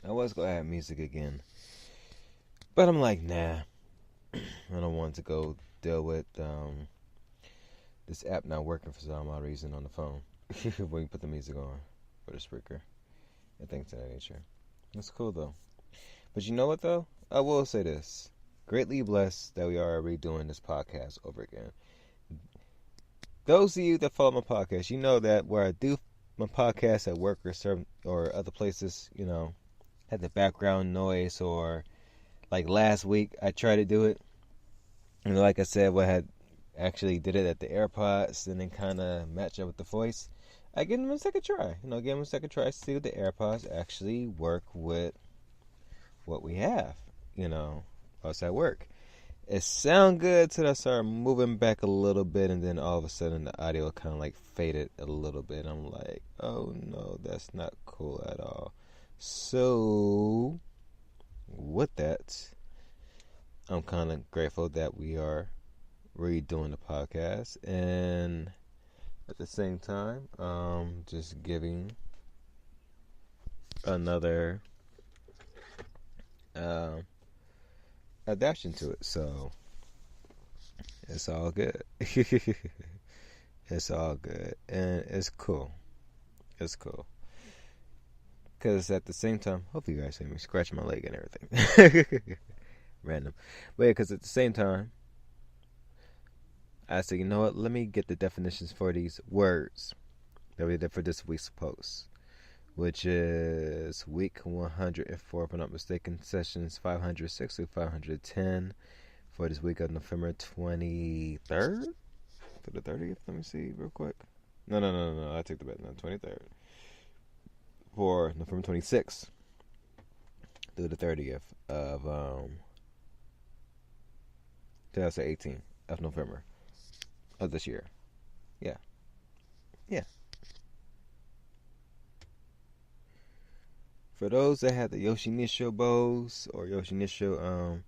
I was going to add music again. But I'm like, nah. I don't want to go deal with this app not working for some odd reason on the phone. When you put the music on for the speaker and things of that nature. That's cool though. But you know what though? I will say this. Greatly blessed that we are redoing this podcast over again. Those of you that follow my podcast, you know that where I do my podcast at work or other places, had the background noise, or like last week I tried to do it. And like I said, I had actually did it at the AirPods and then kind of match up with the voice. I give them a second try. Give them a second try to see if the AirPods actually work with what we have, us at work. It sounded good till I started moving back a little bit, and then all of a sudden the audio kind of like faded a little bit. I'm like, oh no, that's not cool at all. So, with that, I'm kind of grateful that we are redoing the podcast, and at the same time, just giving another adaptation to it. So it's all good. It's all good, and it's cool. It's cool. Because at the same time, hopefully you guys see me scratch my leg and everything. Random. But yeah, because at the same time, I said, you know what? Let me get the definitions for these words that we did for this week's post, which is week 104, if I'm not mistaken, sessions 506 to 510 for this week of November 23rd to the 30th. Let me see real quick. No. I take the bet. No, 23rd. For November 26th through the 30th of 2018 of November of this year. Yeah. For those that had the Yoshinisho bowls or Yoshinisho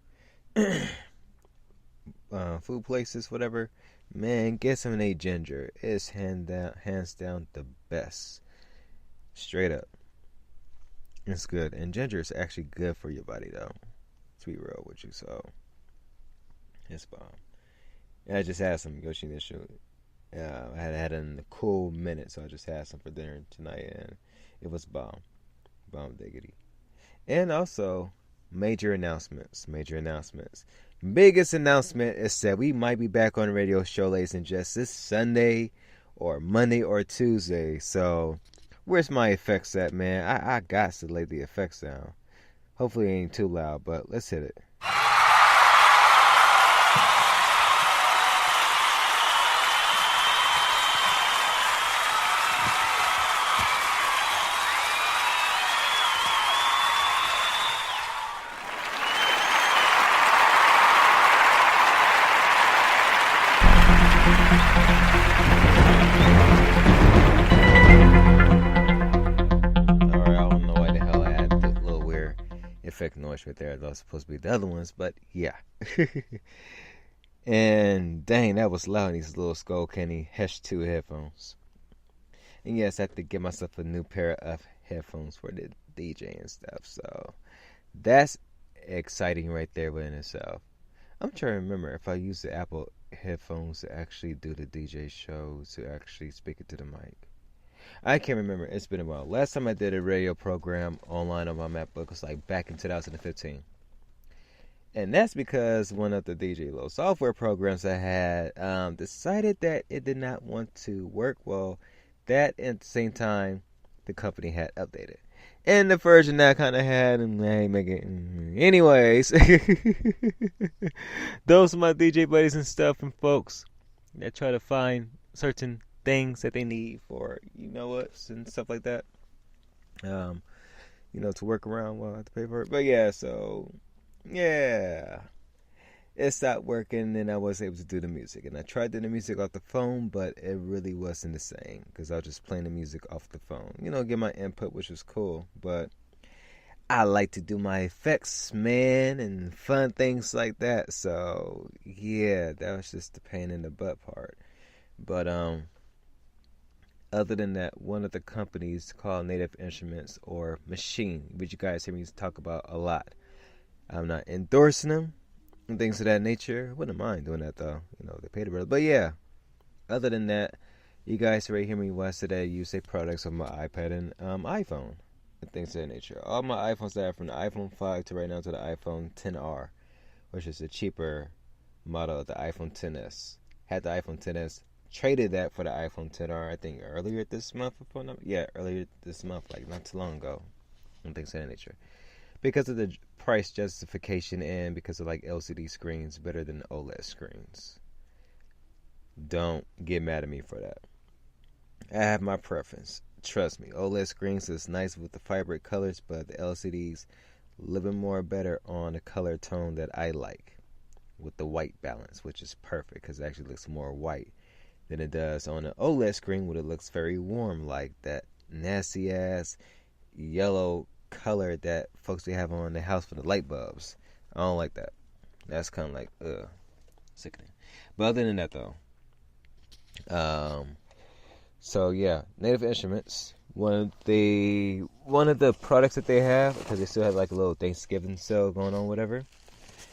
food places, whatever, man, get some of that ginger. It's hands down the best. Straight up. It's good. And ginger is actually good for your body though. To be real with you, so it's bomb. And I just had some Yoshinisho. I had had it in a cool minute, so I just had some for dinner tonight, and it was bomb. Bomb diggity. And also, major announcements. Biggest announcement is that we might be back on the radio show, ladies and gents, this Sunday or Monday or Tuesday. So, where's my effects at, man? I got to lay the effects down. Hopefully it ain't too loud, but let's hit it. Effect noise right there. That was supposed to be the other ones, but yeah. And dang, that was loud. These little Skullcandy Hesh 2 headphones. And yes, I have to get myself a new pair of headphones for the DJ and stuff. So that's exciting right there within itself. I'm trying to remember if I use the Apple headphones to actually do the DJ show, to actually speak it to the mic. I can't remember. It's been a while. Last time I did a radio program online on my MacBook was like back in 2015. And that's because one of the DJ Low software programs I had decided that it did not want to work well. That at the same time, the company had updated. And the version that I kind of had, and I ain't making. Anyways, those are my DJ buddies and stuff and folks that try to find certain things that they need for and stuff like that, to work around while I have to pay for it. But yeah, so yeah, it stopped working, and I was able to do the music. And I tried doing the music off the phone, but it really wasn't the same because I was just playing the music off the phone, get my input, which was cool. But I like to do my effects, man, and fun things like that. So yeah, that was just the pain in the butt part. But Other than that, one of the companies called Native Instruments or Machine, which you guys hear me talk about a lot. I'm not endorsing them and things of that nature. I wouldn't mind doing that though. They pay the bill. But yeah, other than that, you guys already hear me yesterday use a products of my iPad and iPhone and things of that nature. All my iPhones that are from the iPhone 5 to right now to the iPhone 10R, which is a cheaper model of the iPhone 10s. Had the iPhone 10s, traded that for the iPhone 10R, I think earlier this month. Earlier this month, like not too long ago, and things of that nature. Because of the price justification and because of like LCD screens better than OLED screens. Don't get mad at me for that. I have my preference. Trust me, OLED screens is nice with the vibrant colors, but the LCDs living more better on the color tone that I like with the white balance, which is perfect because it actually looks more white than it does on an OLED screen when it looks very warm, like that nasty ass yellow color that folks they have on the house for the light bulbs. I don't like that. That's kind of like sickening. But other than that though, so yeah, Native Instruments. One of the products that they have, because they still have like a little Thanksgiving sale going on, whatever,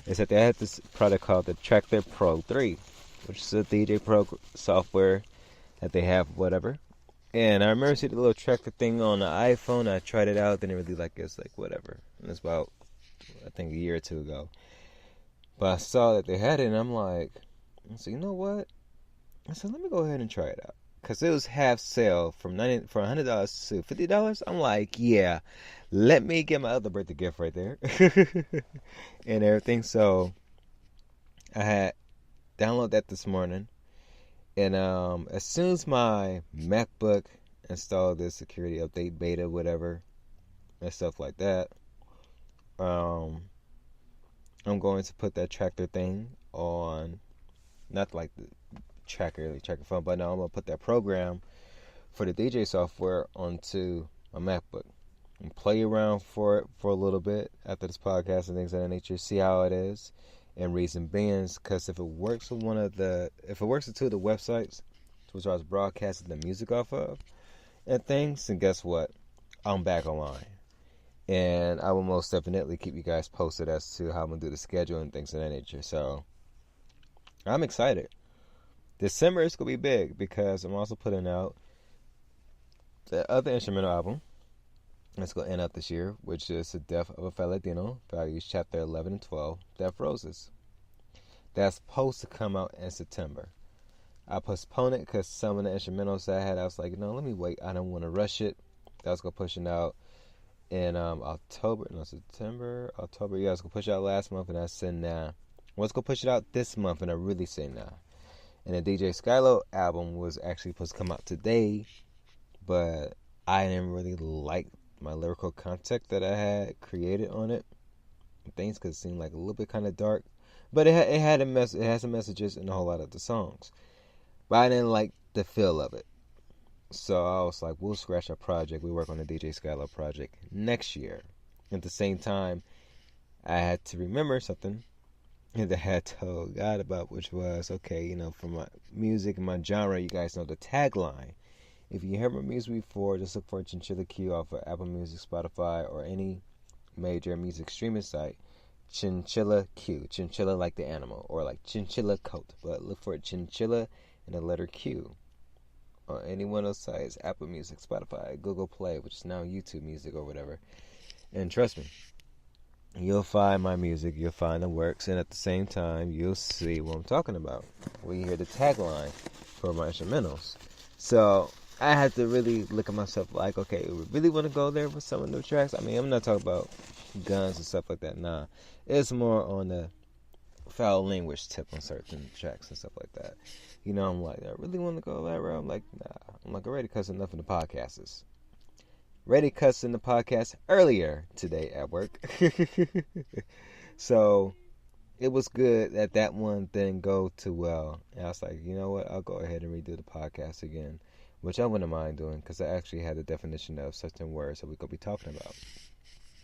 is that they had this product called the Tractor Pro 3, which is a DJ Pro software that they have, whatever. And I remember seeing the little Tractor thing on the iPhone. I tried it out, didn't really like it. It's like whatever. And it's about, I think, a year or two ago. But I saw that they had it, and I'm like, so you know what? I said, let me go ahead and try it out. Because it was half sale from $100 to $50. I'm like, yeah, let me get my other birthday gift right there. And everything. So I had downloaded that this morning. And as soon as my MacBook installed the security update beta, whatever, and stuff like that, I'm going to put that Tractor thing on, not like the tracker phone, but no, I'm going to put that program for the DJ software onto my MacBook and play around for it for a little bit after this podcast and things of that nature, see how it is. And reason being, because if it works with two of the websites, which I was broadcasting the music off of, and things, then guess what? I'm back online. And I will most definitely keep you guys posted as to how I'm going to do the schedule and things of that nature. So, I'm excited. December is going to be big because I'm also putting out the other instrumental album that's going to end up this year, which is The Death of a Faladino, Values Chapter 11 and 12, Death Roses. That's supposed to come out in September. I postponed it because some of the instrumentals I had, I was like, let me wait. I don't want to rush it. I was going to push it out in October. Yeah, I was going to push it out last month, and I said, nah. I was going to push it out this month, and I really say nah. And the DJ Skylo album was actually supposed to come out today, but I didn't really like my lyrical content that I had created on it. Things could seem like a little bit kind of dark, but it has some messages in a whole lot of the songs. But I didn't like the feel of it, so I was like, we'll scratch our project. We work on the DJ Skylo project next year. At the same time, I had to remember something that I had told God about, which was, okay, for my music and my genre, you guys know the tagline. If you heard my music before, just look for Chinchilla Q off of Apple Music, Spotify, or any major music streaming site. Chinchilla Q. Chinchilla like the animal, or like chinchilla coat. But look for Chinchilla and the letter Q on any one of those sites. Apple Music, Spotify, Google Play, which is now YouTube Music or whatever. And trust me, you'll find my music, you'll find the works, and at the same time, you'll see what I'm talking about when you hear the tagline for my instrumentals. So I had to really look at myself like, okay, we really want to go there with some of the tracks? I mean, I'm not talking about guns and stuff like that, nah. It's more on the foul language tip on certain tracks and stuff like that. I'm like, I really want to go that route? I'm like, nah. I'm like, already cussing enough in the podcasts. Ready cussing the podcast earlier today at work. So it was good that one didn't go too well. And I was like, you know what? I'll go ahead and redo the podcast again, which I wouldn't mind doing because I actually had the definition of certain words that we're going to be talking about.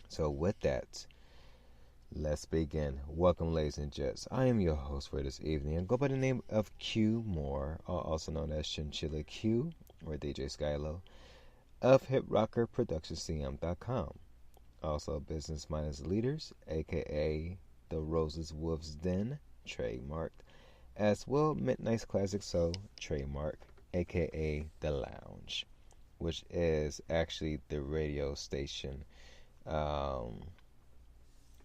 So with that, let's begin. Welcome, ladies and gents. I am your host for this evening. I go by the name of Q Moore, also known as Chinchilla Q or DJ Skylo of hiprockerproductioncm.com. Also, Business Minus Leaders, aka The Roses Wolves Den, trademarked, as well Midnight's Classic Soul, trademark, aka The Lounge, which is actually the radio station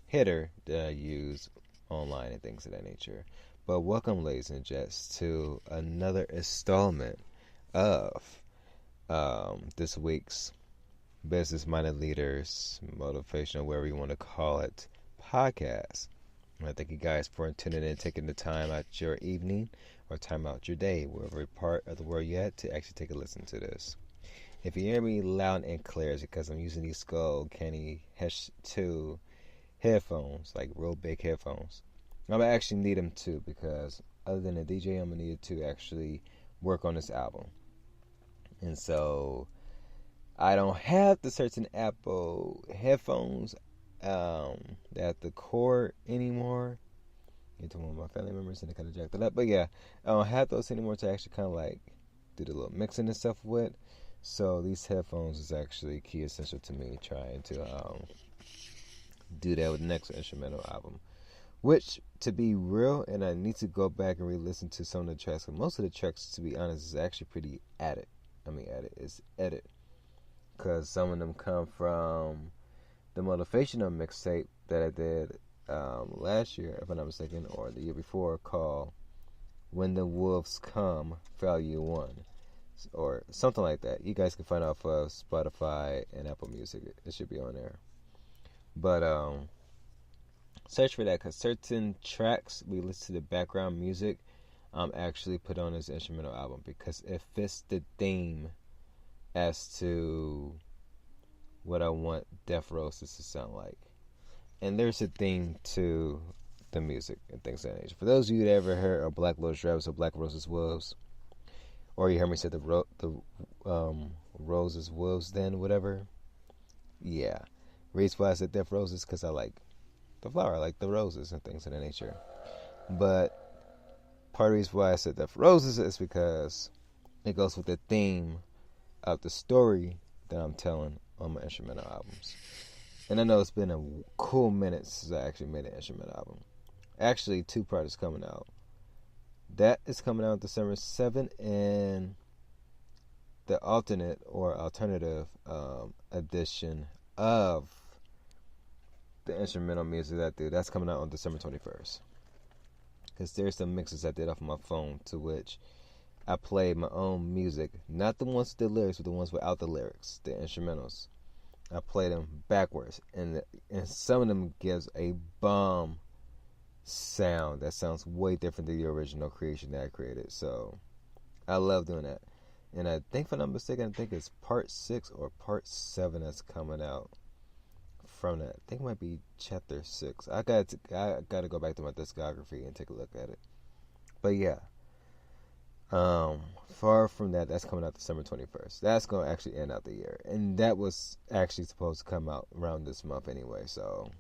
header that I use online and things of that nature. But welcome, ladies and gents, to another installment of this week's Business Minded Leaders, motivational, whatever you want to call it, podcast. I thank you guys for tuning in, taking the time out your evening or time out your day, wherever part of the world you're at, to actually take a listen to this. If you hear me loud and clear, it's because I'm using these Skull Candy Hesh 2 headphones, like real big headphones. I'm going to actually need them too, because other than a DJ, I'm going to need to actually work on this album. And so I don't have the certain Apple headphones at the cord anymore. Into one of my family members and they kind of jacked it up. But yeah, I don't have those anymore to actually kind of like do the little mixing and stuff with. So these headphones is actually key essential to me trying to do that with the next instrumental album. Which, to be real, and I need to go back and re-listen to some of the tracks. But most of the tracks, to be honest, is actually pretty edit. It's edit. Because some of them come from the motivational mixtape that I did last year, if I'm not mistaken, or the year before, called When the Wolves Come, Value 1, or something like that. You guys can find out off of Spotify and Apple Music. It should be on there. But search for that, because certain tracks we listen to the background music actually put on this instrumental album, because it fits the theme as to what I want Death Roses to sound like. And there's a theme to the music and things of that nature. For those of you that ever heard of Black Lotus Rabbits or Black Roses Wolves, or you heard me say the Roses Wolves Den, whatever, yeah. Reason why I said Death Roses, because I like the flower, I like the roses and things of that nature. But part of the reason why I said Death Roses is because it goes with the theme of the story that I'm telling on my instrumental albums. And I know it's been a cool minute since I actually made an instrumental album. Actually, 2 projects coming out. That is coming out December 7th, and the alternate or alternative edition of the instrumental music that I do, that's coming out on December 21st. Because there's some mixes I did off my phone to which I played my own music, not the ones with the lyrics, but the ones without the lyrics, the instrumentals. I played them backwards, and some of them gives a bomb sound that sounds way different than the original creation that I created. So I love doing that. And I think, if I'm not mistaken, I think it's part 6 or part 7 that's coming out from that. I think it might be chapter 6. I got to go back to my discography and take a look at it. But yeah. Far from that, that's coming out December 21st. That's going to actually end out the year. And that was actually supposed to come out around this month anyway. So,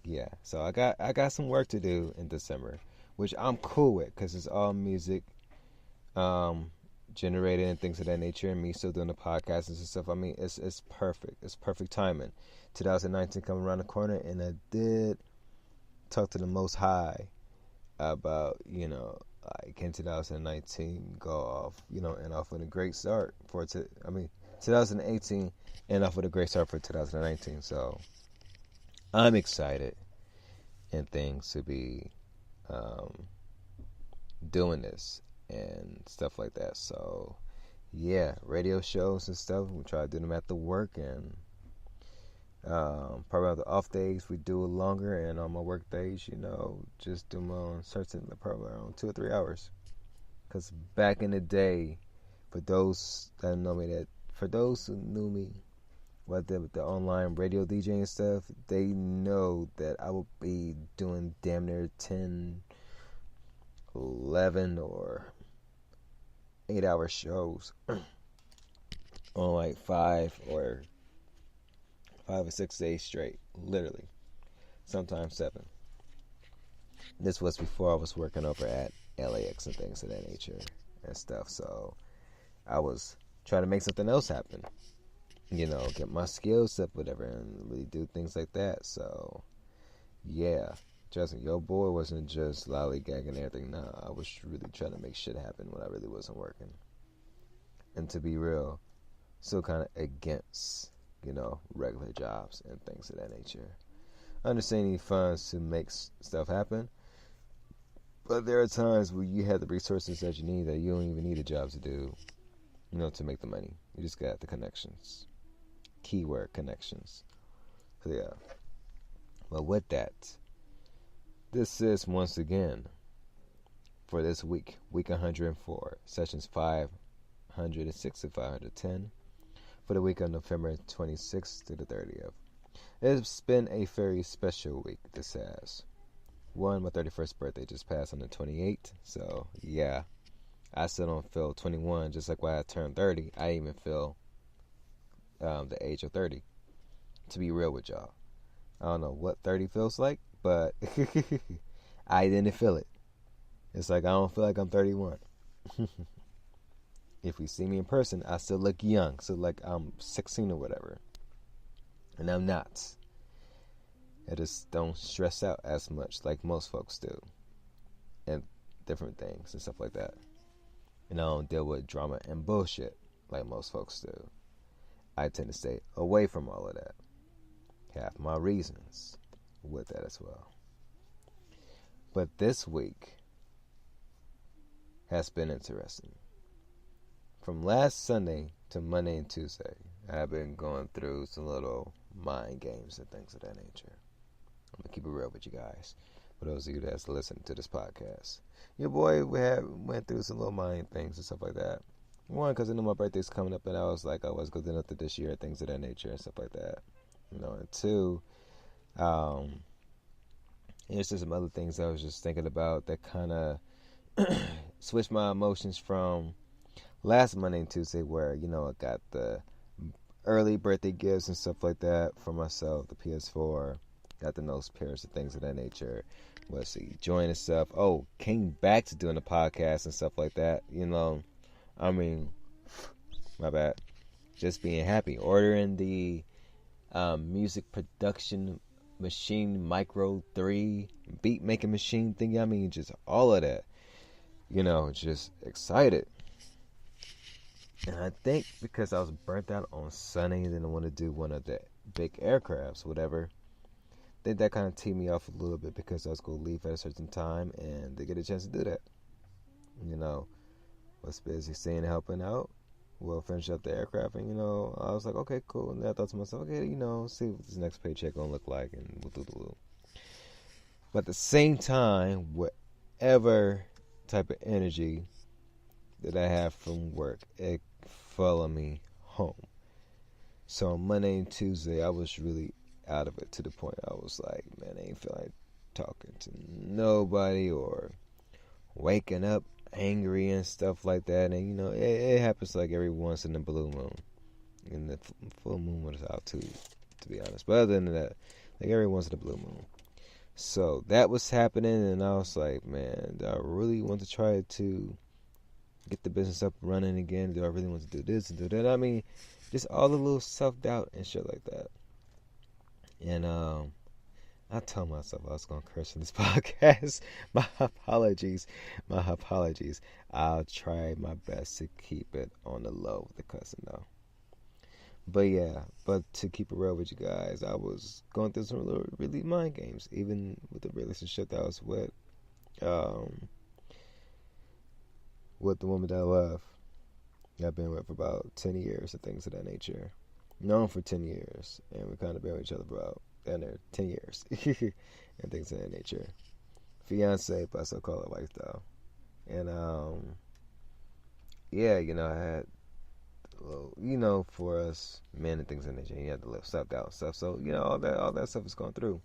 yeah. So I got some work to do in December, which I'm cool with, because it's all music generated and things of that nature, and me still doing the podcasts and stuff. I mean, it's perfect. It's perfect timing. 2019 coming around the corner, and I did talk to the Most High about, like in 2019, go off, and off with a great start 2018 and off with a great start for 2019. So I'm excited and things to be doing this and stuff like that. So yeah, radio shows and stuff, we try to do them at the work, and probably on the off days we do it longer, and on my work days, just do them on certain, probably around 2 or 3 hours. Because back in the day, for those that know me, for those who knew me, what I did with the online radio DJ and stuff, they know that I would be doing damn near 10, 11, or 8-hour shows on like 5 or 6 days straight, literally, sometimes 7. This was before I was working over at LAX and things of that nature and stuff. So I was try to make something else happen. Get my skills up, whatever, and really do things like that. So, yeah. Trust me, your boy wasn't just lollygagging and everything. Nah, I was really trying to make shit happen when I really wasn't working. And to be real, still kind of against, regular jobs and things of that nature. I understand you need funds to make stuff happen, but there are times where you have the resources that you need that you don't even need a job to do, to make the money. You just got the connections. Keyword connections. So yeah. But with that, this is once again for this week 104, sessions 506 to 510, for the week of November 26th to the 30th. It's been a very special week, this has. My 31st birthday just passed on the 28th, so yeah, I still don't feel 21, just like when I turned 30, I didn't even feel the age of 30, to be real with y'all. I don't know what 30 feels like, but I didn't feel it. It's like I don't feel like I'm 31. If we see me in person, I still look young, so like I'm 16 or whatever. And I'm not. I just don't stress out as much like most folks do. And different things and stuff like that. And I don't deal with drama and bullshit like most folks do. I tend to stay away from all of that. Have my reasons with that as well. But this week has been interesting. From last Sunday to Monday and Tuesday, I've been going through some little mind games and things of that nature. I'm going to keep it real with you guys. For those of you that's listening to this podcast. Your boy went through some little mind things and stuff like that. One, because I knew my birthday's coming up and I was like, I was going to do nothing this year, things of that nature and stuff like that. And two, there's just some other things I was just thinking about that kind of switched my emotions from last Monday and Tuesday where, I got the early birthday gifts and stuff like that for myself, the PS4, got the nose pierced and things of that nature. Let's see, join and stuff. Oh, came back to doing the podcast and stuff like that, I mean, my bad. Just being happy. Ordering the music production machine Micro 3 beat making machine thing. I mean, just all of that. Just excited. And I think because I was burnt out on Sunday and didn't want to do one of the big aircrafts, whatever, I think that kind of teed me off a little bit because I was going to leave at a certain time and to get a chance to do that. Was busy staying helping out. We'll finish up the aircraft and, I was like, okay, cool. And then I thought to myself, okay, see what this next paycheck going to look like and we'll. But at the same time, whatever type of energy that I have from work, it follow me home. So on Monday and Tuesday, I was really out of it to the point I was like, man, I ain't feel like talking to nobody or waking up angry and stuff like that. And, it happens like every once in the blue moon. And the full moon was out too, to be honest. But other than that, like every once in the blue moon. So that was happening, and I was like, man, do I really want to try to get the business up and running again? Do I really want to do this and do that? I mean, just all the little self-doubt and shit like that. And I told myself I was going to curse in this podcast. My apologies. I'll try my best to keep it on the low with the cussing, though. But yeah, to keep it real with you guys, I was going through some really mind games, even with the relationship that I was with the woman that I love. I've been with for about 10 years and things of that nature. Known for 10 years, and we kind of been with each other for about 10 years and things of that nature. Fiance, but I still call it wife though. And yeah, I had a little, for us men and things of that nature, you have to live self-doubt and stuff. So all that stuff is going through.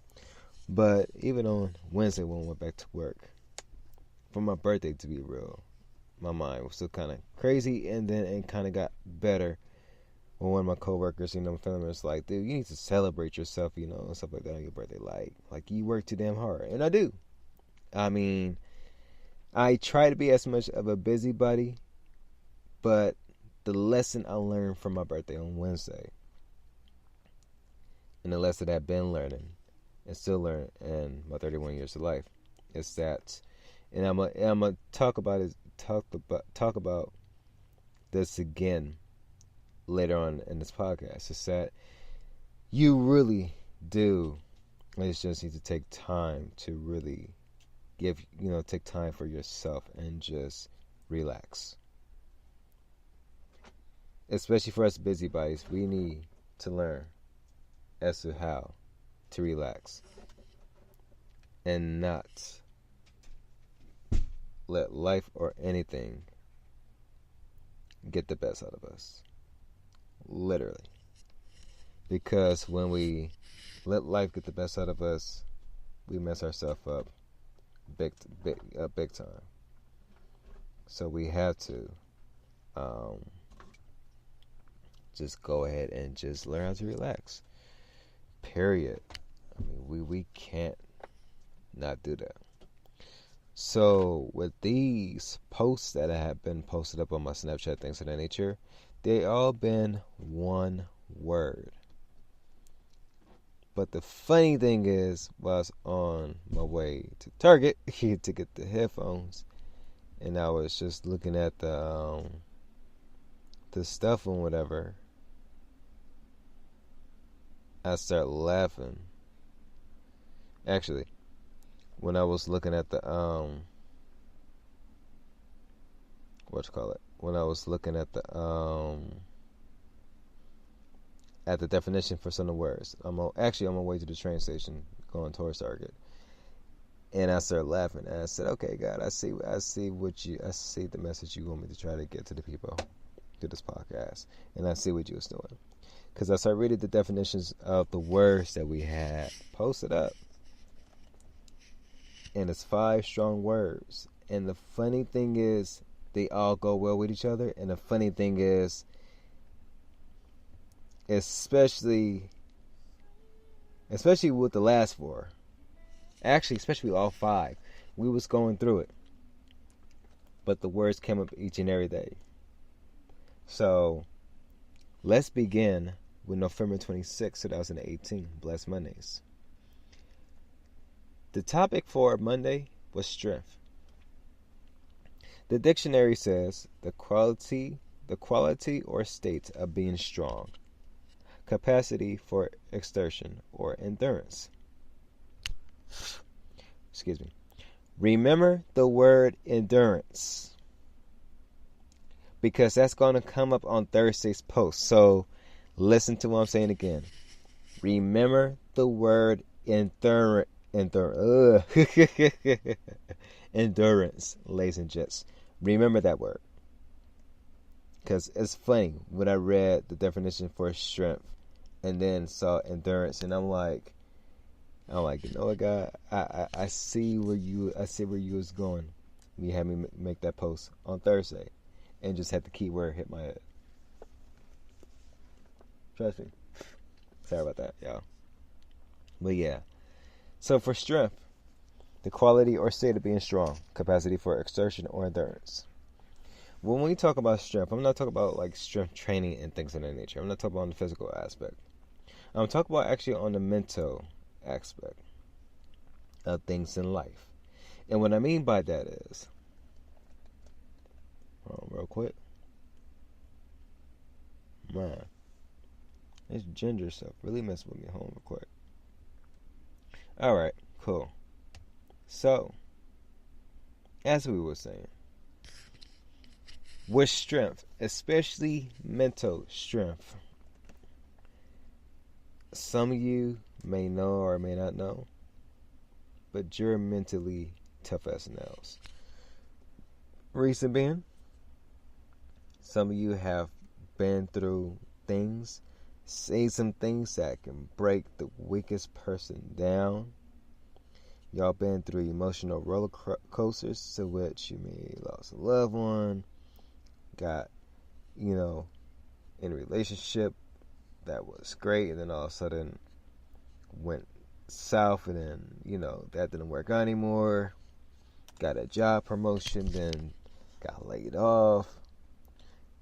But even on Wednesday when we went back to work for my birthday, to be real, my mind was still kind of crazy, and then it kind of got better. When one of my coworkers, my family was like, dude, you need to celebrate yourself, and stuff like that on your birthday. Like you work too damn hard. And I do. I mean, I try to be as much of a busybody, but the lesson I learned from my birthday on Wednesday, and the lesson I've been learning and still learn in my 31 years of life, is that, and I'm gonna talk about this again later on in this podcast. Is that you really do just need to take time to really take time for yourself and just relax. Especially for us busybodies, we need to learn as to how to relax and not let life or anything get the best out of us. Literally. Because when we let life get the best out of us, we mess ourselves up big time. So we have to just go ahead and just learn how to relax. Period. I mean, we can't not do that. So with these posts that have been posted up on my Snapchat, things of that nature, they all been one word. But the funny thing is, while I was on my way to Target to get the headphones, and I was just looking at the stuff and whatever, I started laughing. Actually, when I was looking at the when I was looking at the definition for some of the words, I'm on my way to the train station going towards Target, and I started laughing. And I said, "Okay, God, I see the message you want me to try to get to the people through this podcast, and I see what you was doing." Because I started reading the definitions of the words that we had posted up, and it's 5 strong words. And the funny thing is, they all go well with each other. And the funny thing is, especially with the last 4, actually, especially all 5, we was going through it, but the words came up each and every day. So let's begin with November 26, 2018, Blessed Mondays. The topic for Monday was strength. The dictionary says the quality or state of being strong, capacity for exertion or endurance. Excuse me. Remember the word endurance, because that's going to come up on Thursday's post. So listen to what I'm saying again. Remember the word endurance, ladies and gents. Remember that word. Because it's funny when I read the definition for strength and then saw endurance, and I'm like, you know what, God, I see where you was going. You had me make that post on Thursday, and just had the keyword hit my head. Trust me. Sorry about that, y'all. But yeah. So for strength, the quality or state of being strong, capacity for exertion or endurance. When we talk about strength, I'm not talking about like strength training and things of that nature. I'm not talking about on the physical aspect. I'm talking about actually on the mental aspect of things in life. And what I mean by that is, real quick, man, this ginger stuff really messed with me. Hold on real quick. Alright, cool. So, as we were saying, with strength, especially mental strength, some of you may know or may not know, but you're mentally tough as nails. Reason being, some of you have been through things, say some things that can break the weakest person down. Y'all been through emotional roller coasters, to which you may lost a loved one, got, in a relationship that was great, and then all of a sudden went south, and then, that didn't work out anymore. Got a job promotion, then got laid off.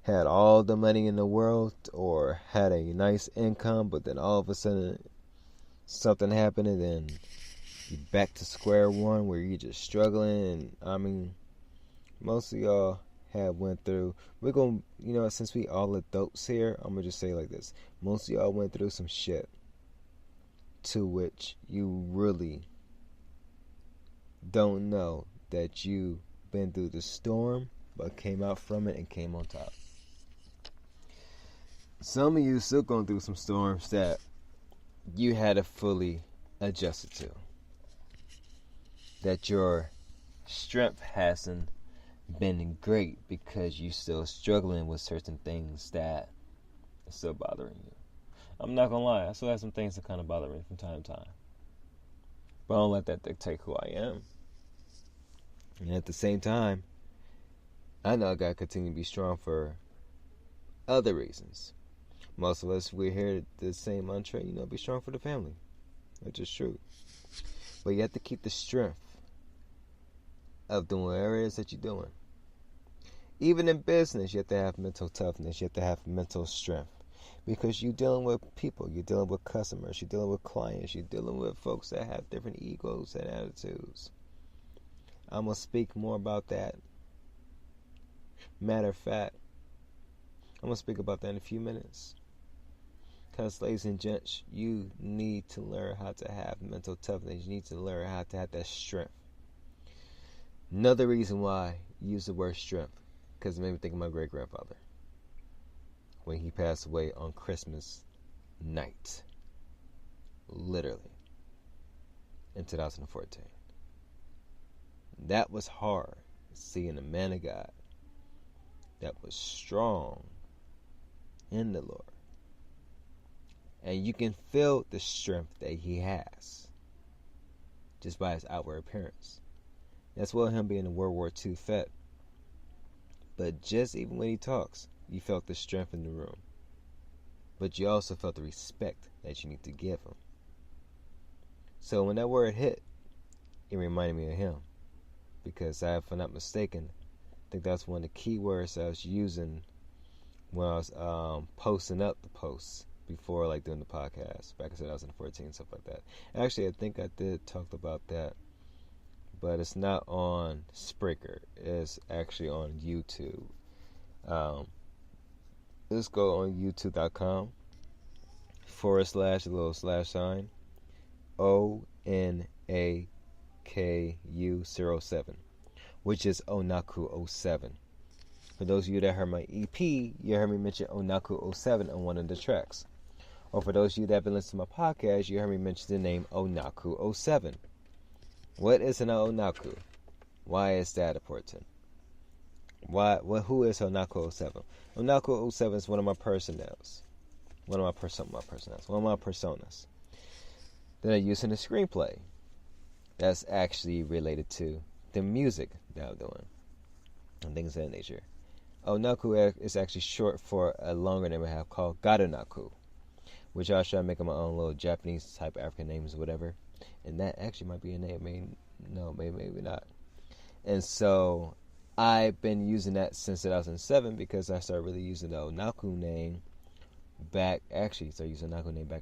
had all the money in the world or had a nice income, but then all of a sudden something happened and then you're back to square one where you're just struggling. And I mean, most of y'all have went through, we're going to, since we all adults here, I'm going to just say it like this. Most of y'all went through some shit to which you really don't know that you've been through the storm, but came out from it and came on top. Some of you still going through some storms that you had to fully adjust to. That your strength hasn't been great because you're still struggling with certain things that are still bothering you. I'm not going to lie, I still have some things that kind of bother me from time to time. But I don't let that dictate who I am. And at the same time, I know I got to continue to be strong for other reasons. Most of us, we're here the same mantra, be strong for the family. Which is true. But you have to keep the strength of doing whatever it is that you're doing. Even in business, you have to have mental toughness. You have to have mental strength. Because you're dealing with people. You're dealing with customers. You're dealing with clients. You're dealing with folks that have different egos and attitudes. I'm going to speak more about that. Matter of fact, I'm going to speak about that in a few minutes. Because, ladies and gents, you need to learn how to have mental toughness. You need to learn how to have that strength. Another reason why I use the word strength, because it made me think of my great-grandfather when he passed away on Christmas night. Literally. In 2014. That was hard. Seeing a man of God that was strong in the Lord. And you can feel the strength that he has just by his outward appearance. That's well him being a World War II vet. But just even when he talks, you felt the strength in the room. But you also felt the respect that you need to give him. So when that word hit, it reminded me of him. Because if I'm not mistaken, I think that's one of the key words I was using when I was posting up the posts before, like, doing the podcast back in 2014, stuff like that. Actually, I think I did talk about that, but it's not on Spreaker. It's actually on YouTube. Let's go on youtube.com // ONAKU07, which is Onaku07. For those of you that heard my EP, you heard me mention Onaku07 on one of the tracks. Or for those of you that have been listening to my podcast, you heard me mention the name Onaku07. What is an Onaku? Why is that important? Who is Onaku07? Onaku07 is one of my personnels. One of my personas that I use in the screenplay. That's actually related to the music that I'm doing and things of that nature. Onaku is actually short for a longer name I have called Garunaku, which I'll try to make up my own little Japanese type African names or whatever. And that actually might be a name. Maybe not. And so I've been using that since 2007 because I started really using the Onaku name back in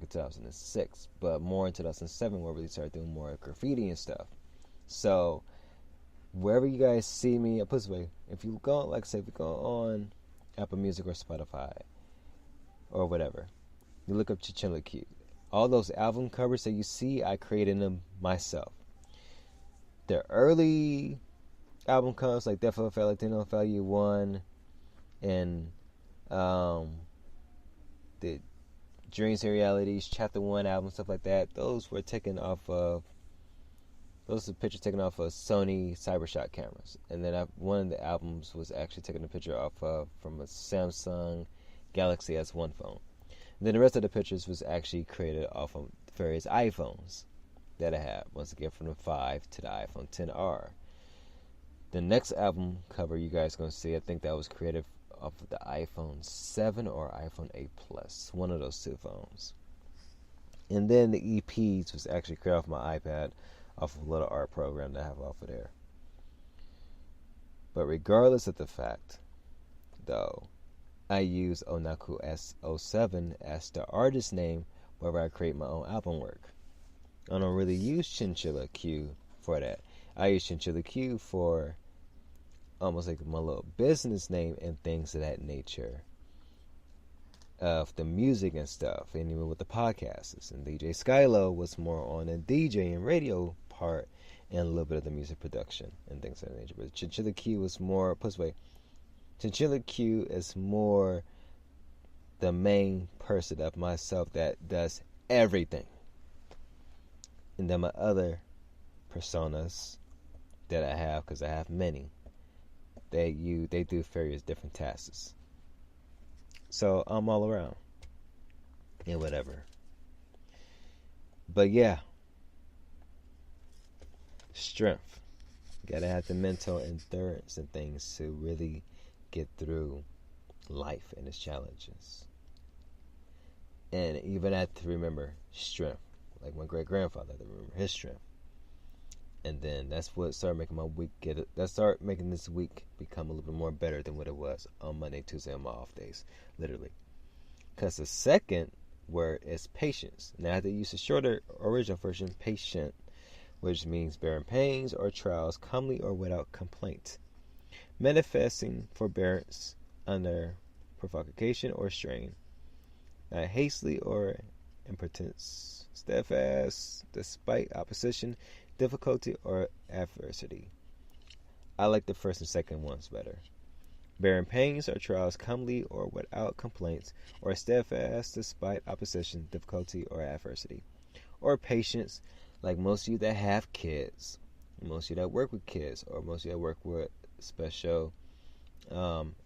2006. But more in 2007 where I really started doing more graffiti and stuff. So wherever you guys see me, put this way, if you go on Apple Music or Spotify or whatever, you look up Chinchilla Cute. All those album covers that you see, I created them myself. The early album covers like Defo Fe Latino Value 1 and the Dreams and Realities Chapter 1 album, stuff like that, those are pictures taken off of Sony Cybershot cameras. And then one of the albums was actually taken a picture off of from a Samsung Galaxy S1 phone. And then the rest of the pictures was actually created off of various iPhones that I have. Once again, from the 5 to the iPhone XR. The next album cover you guys are going to see, I think that was created off of the iPhone 7 or iPhone 8 Plus. One of those two phones. And then the EPs was actually created off my iPad, off of a little art program that I have off of there. But regardless of the fact, though, I use Onaku S07 as the artist name whenever I create my own album work. I don't really use Chinchilla Q for that. I use Chinchilla Q for almost like my little business name and things of that nature. Of the music and stuff, and even with the podcasts. And DJ Skylo was more on the DJ and radio part and a little bit of the music production and things of that nature. But Chinchilla Q was more, put this way, Chinchilla Q is more the main person of myself that does everything. And then my other personas that I have, because I have many, they do various different tasks. So I'm all around. And whatever. But yeah. Strength. You gotta have the mental endurance and things to really get through life and its challenges. And even I have to remember strength. Like my great grandfather had to remember his strength. And then that's what started making my week making this week become a little bit more better than what it was on Monday, Tuesday, on my off days, literally. Because the second word is patience. Now I have to use the shorter original version, patient, which means bearing pains or trials calmly or without complaint, manifesting forbearance under provocation or strain, not hastily or impotence, steadfast despite opposition, difficulty, or adversity. I like the first and second ones better. Bearing pains or trials calmly or without complaints, or steadfast despite opposition, difficulty, or adversity. Or patience, like most of you that have kids, most of you that work with kids, or most of you that work with special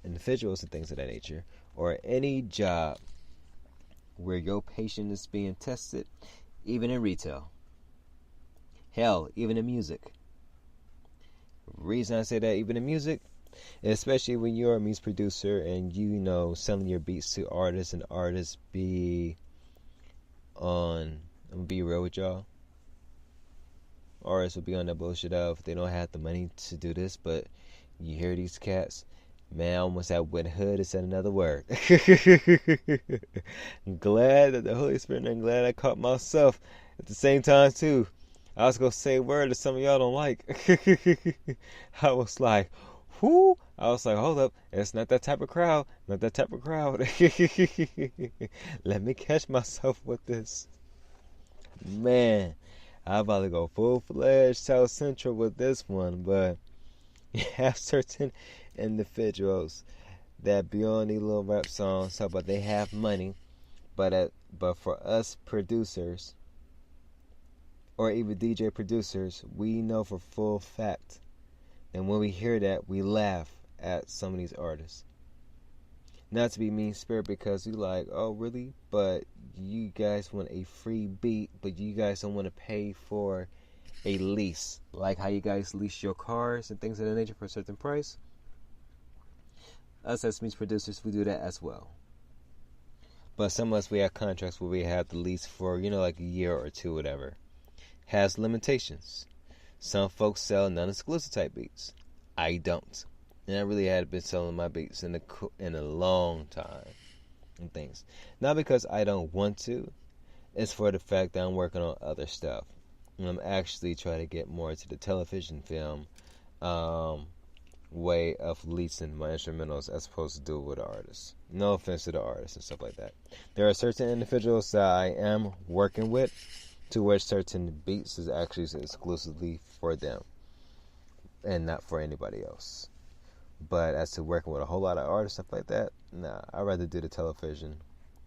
individuals and things of that nature, or any job where your patience is being tested, even in retail. Hell, even in music. The reason I say that even in music, especially when you're a music producer and selling your beats to artists, and artists be on, I'm gonna be real with y'all, artists will be on that bullshit of they don't have the money to do this, but you hear these cats, man, I almost had went hood and said another word. I'm glad that the Holy Spirit, and I'm glad I caught myself at the same time too. I was going to say a word that some of y'all don't like. I was like, whoo? I was like, hold up. It's not that type of crowd. Not that type of crowd. Let me catch myself with this. Man, I'm about to go full-fledged South Central with this one. But you have certain individuals that be on these little rap songs talk about they have money. But for us producers, or even DJ producers, we know for full fact, and when we hear that, we laugh at some of these artists. Not to be mean-spirited, because we like, oh really? But you guys want a free beat, but you guys don't want to pay for a lease, like how you guys lease your cars and things of that nature for a certain price. Us as music producers, we do that as well. But some of us, we have contracts where we have the lease for, like a year or two, whatever. Has limitations. Some folks sell non-exclusive type beats. I don't, and I really had been selling my beats in a long time and things. Not because I don't want to. It's for the fact that I'm working on other stuff, and I'm actually trying to get more into the television film way of leasing my instrumentals as opposed to do it with artists. No offense to the artists and stuff like that. There are certain individuals that I am working with, to where certain beats is actually exclusively for them and not for anybody else. But as to working with a whole lot of artists, stuff like that, nah, I'd rather do the television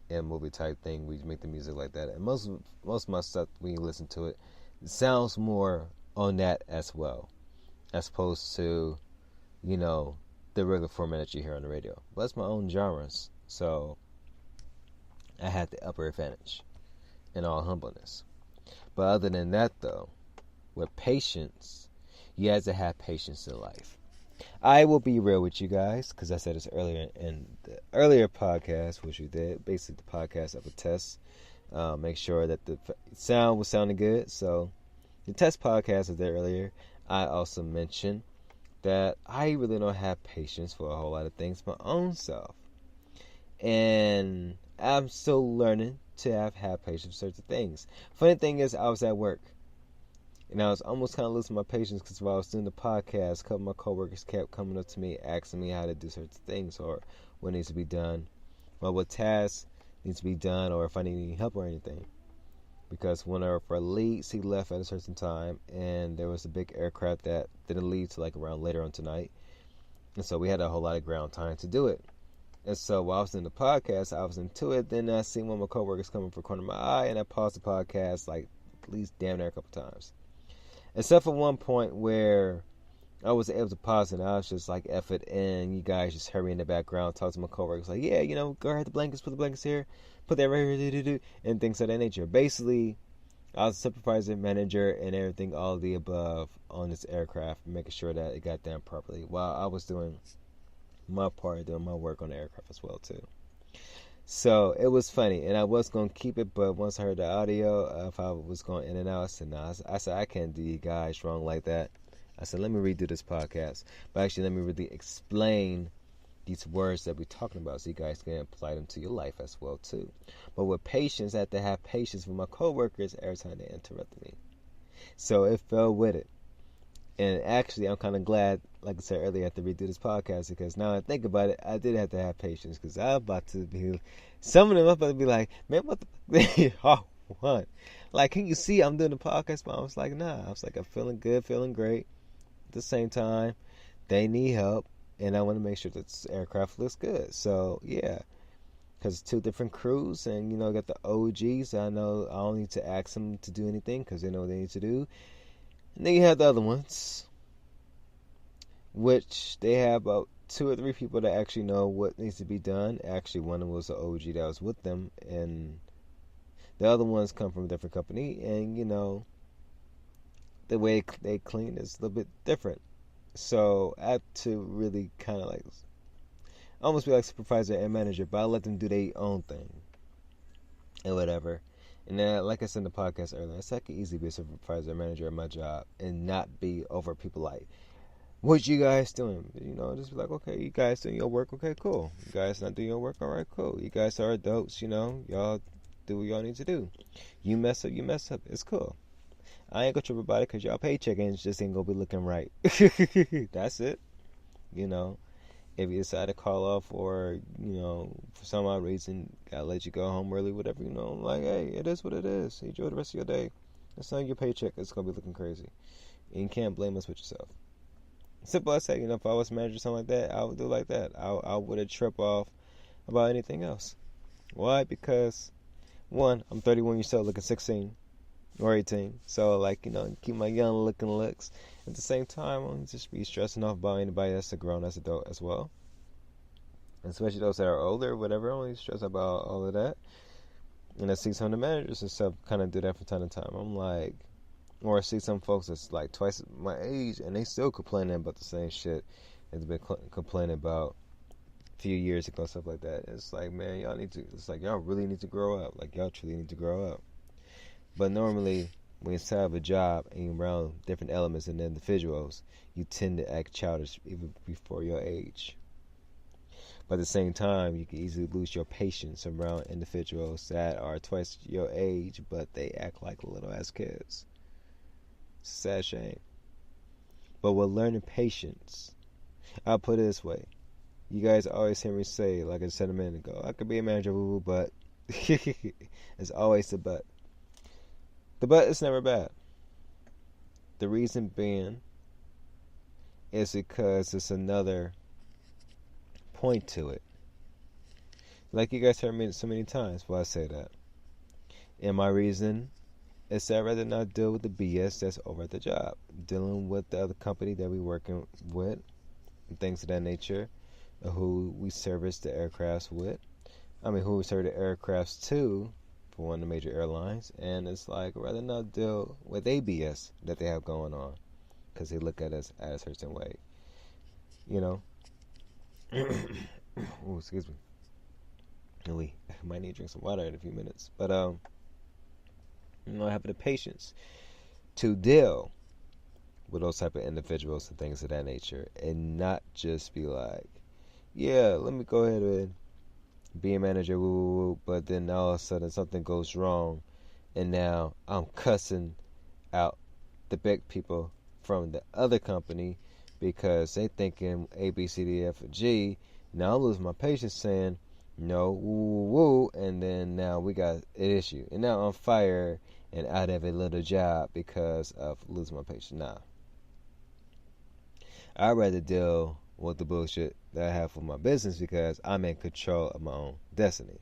and movie type thing. We make the music like that, and most of my stuff, when you listen to it, it sounds more on that as well, as opposed to the regular format that you hear on the radio. But that's my own genres, so I had the upper advantage in all humbleness. But other than that, though, with patience, you have to have patience in life. I will be real with you guys, because I said this earlier in the earlier podcast, which we did, basically the podcast of a test. Make sure that the sound was sounding good. So the test podcast was there earlier. I also mentioned that I really don't have patience for a whole lot of things my own self. And I'm still learning to have patience for certain things. Funny thing is, I was at work, and I was almost kind of losing my patience because while I was doing the podcast, a couple of my coworkers kept coming up to me asking me how to do certain things or what needs to be done, or what tasks needs to be done, or if I need any help or anything. Because one of our leads, he left at a certain time, and there was a big aircraft that didn't leave till like around later on tonight, and so we had a whole lot of ground time to do it. And so while I was in the podcast, I was into it. Then I seen one of my coworkers coming for the corner of my eye, and I paused the podcast like at least damn near a couple times. Except for one point where I was able to pause it, and I was just like, F it, and you guys just hurry in the background, talk to my coworkers, like, yeah, go ahead, the blankets, put the blankets here, put that right here, and things of that nature. Basically, I was a supervisor, manager, and everything, all of the above on this aircraft, making sure that it got done properly while I was doing my part, doing my work on the aircraft as well, too. So it was funny, and I was going to keep it, but once I heard the audio, if I was going in and out, I said, nah, I said, I can't do you guys wrong like that. I said, let me redo this podcast. But actually, let me really explain these words that we're talking about so you guys can apply them to your life as well, too. But with patience, I have to have patience with my coworkers every time they interrupted me. So it fell with it. And actually, I'm kind of glad, like I said earlier, I have to redo this podcast because now I think about it, I did have to have patience because I'm about to be, some of them I'm about to be like, man, what the, oh, what? Like, can you see I'm doing the podcast? But I was like, nah. I was like, I'm feeling good, feeling great. At the same time, they need help, and I want to make sure that this aircraft looks good. So, yeah, because it's two different crews, and, I got the OGs. I know I don't need to ask them to do anything because they know what they need to do. And then you have the other ones, which they have about 2 or 3 people that actually know what needs to be done. Actually, one of them was the OG that was with them, and the other ones come from a different company, and, the way they clean is a little bit different. So I have to really kind of like almost be like supervisor and manager, but I let them do their own thing and whatever. And then, like I said in the podcast earlier, I said I could easily be a supervisor or manager at my job and not be over people like, what you guys doing? Just be like, okay, you guys doing your work? Okay, cool. You guys not doing your work? All right, cool. You guys are adults, y'all do what y'all need to do. You mess up, It's cool. I ain't gonna trip about it because y'all paycheck just ain't gonna be looking right. That's it. If you decide to call off or, for some odd reason, gotta let you go home early, whatever, like, hey, it is what it is. Enjoy the rest of your day. It's not your paycheck. It's gonna be looking crazy. And you can't blame us with yourself. Simple as that, if I was manager or something like that, I would do like that. I wouldn't trip off about anything else. Why? Because, one, I'm 31 years old, looking 16. Or 18, so keep my young looking looks. At the same time, I don't just be stressing off about anybody that's a grown as adult as well. And especially those that are older, or whatever. I don't really stress about all of that. And I see some of the managers and stuff kind of do that from time to time. I'm like, or I see some folks that's like twice my age, and they still complaining about the same shit they've been complaining about a few years ago, stuff like that. It's like, man, y'all really need to grow up. Like, y'all truly need to grow up. But normally, when you have a job and you're around different elements and individuals, you tend to act childish even before your age. But at the same time, you can easily lose your patience around individuals that are twice your age, but they act like little ass kids. It's a sad shame. But with learning patience, I'll put it this way. You guys always hear me say, like I said a minute ago, I could be a manager, but it's always the but. The but is never bad. The reason being is because it's another point to it. Like you guys heard me so many times why I say that. And my reason is that I'd rather not deal with the BS that's over at the job. Dealing with the other company that we're working with and things of that nature. Who we service the aircrafts with. Who we serve the aircrafts to. For one of the major airlines, and it's like, I'd rather not deal with ABS that they have going on because they look at us as a certain way, Ooh, excuse me. Really, I might need to drink some water in a few minutes, but I have the patience to deal with those type of individuals and things of that nature, and not just be like, yeah, let me go ahead and be a manager, woo, woo, woo, but then all of a sudden something goes wrong, and now I'm cussing out the big people from the other company because they thinking A, B, C, D, F, and G. Now I'm losing my patience saying no, woo, woo, woo, and then now we got an issue, and now I'm fired and out of a little job because of losing my patience. Nah, I'd rather deal with the bullshit that I have for my business because I'm in control of my own destiny.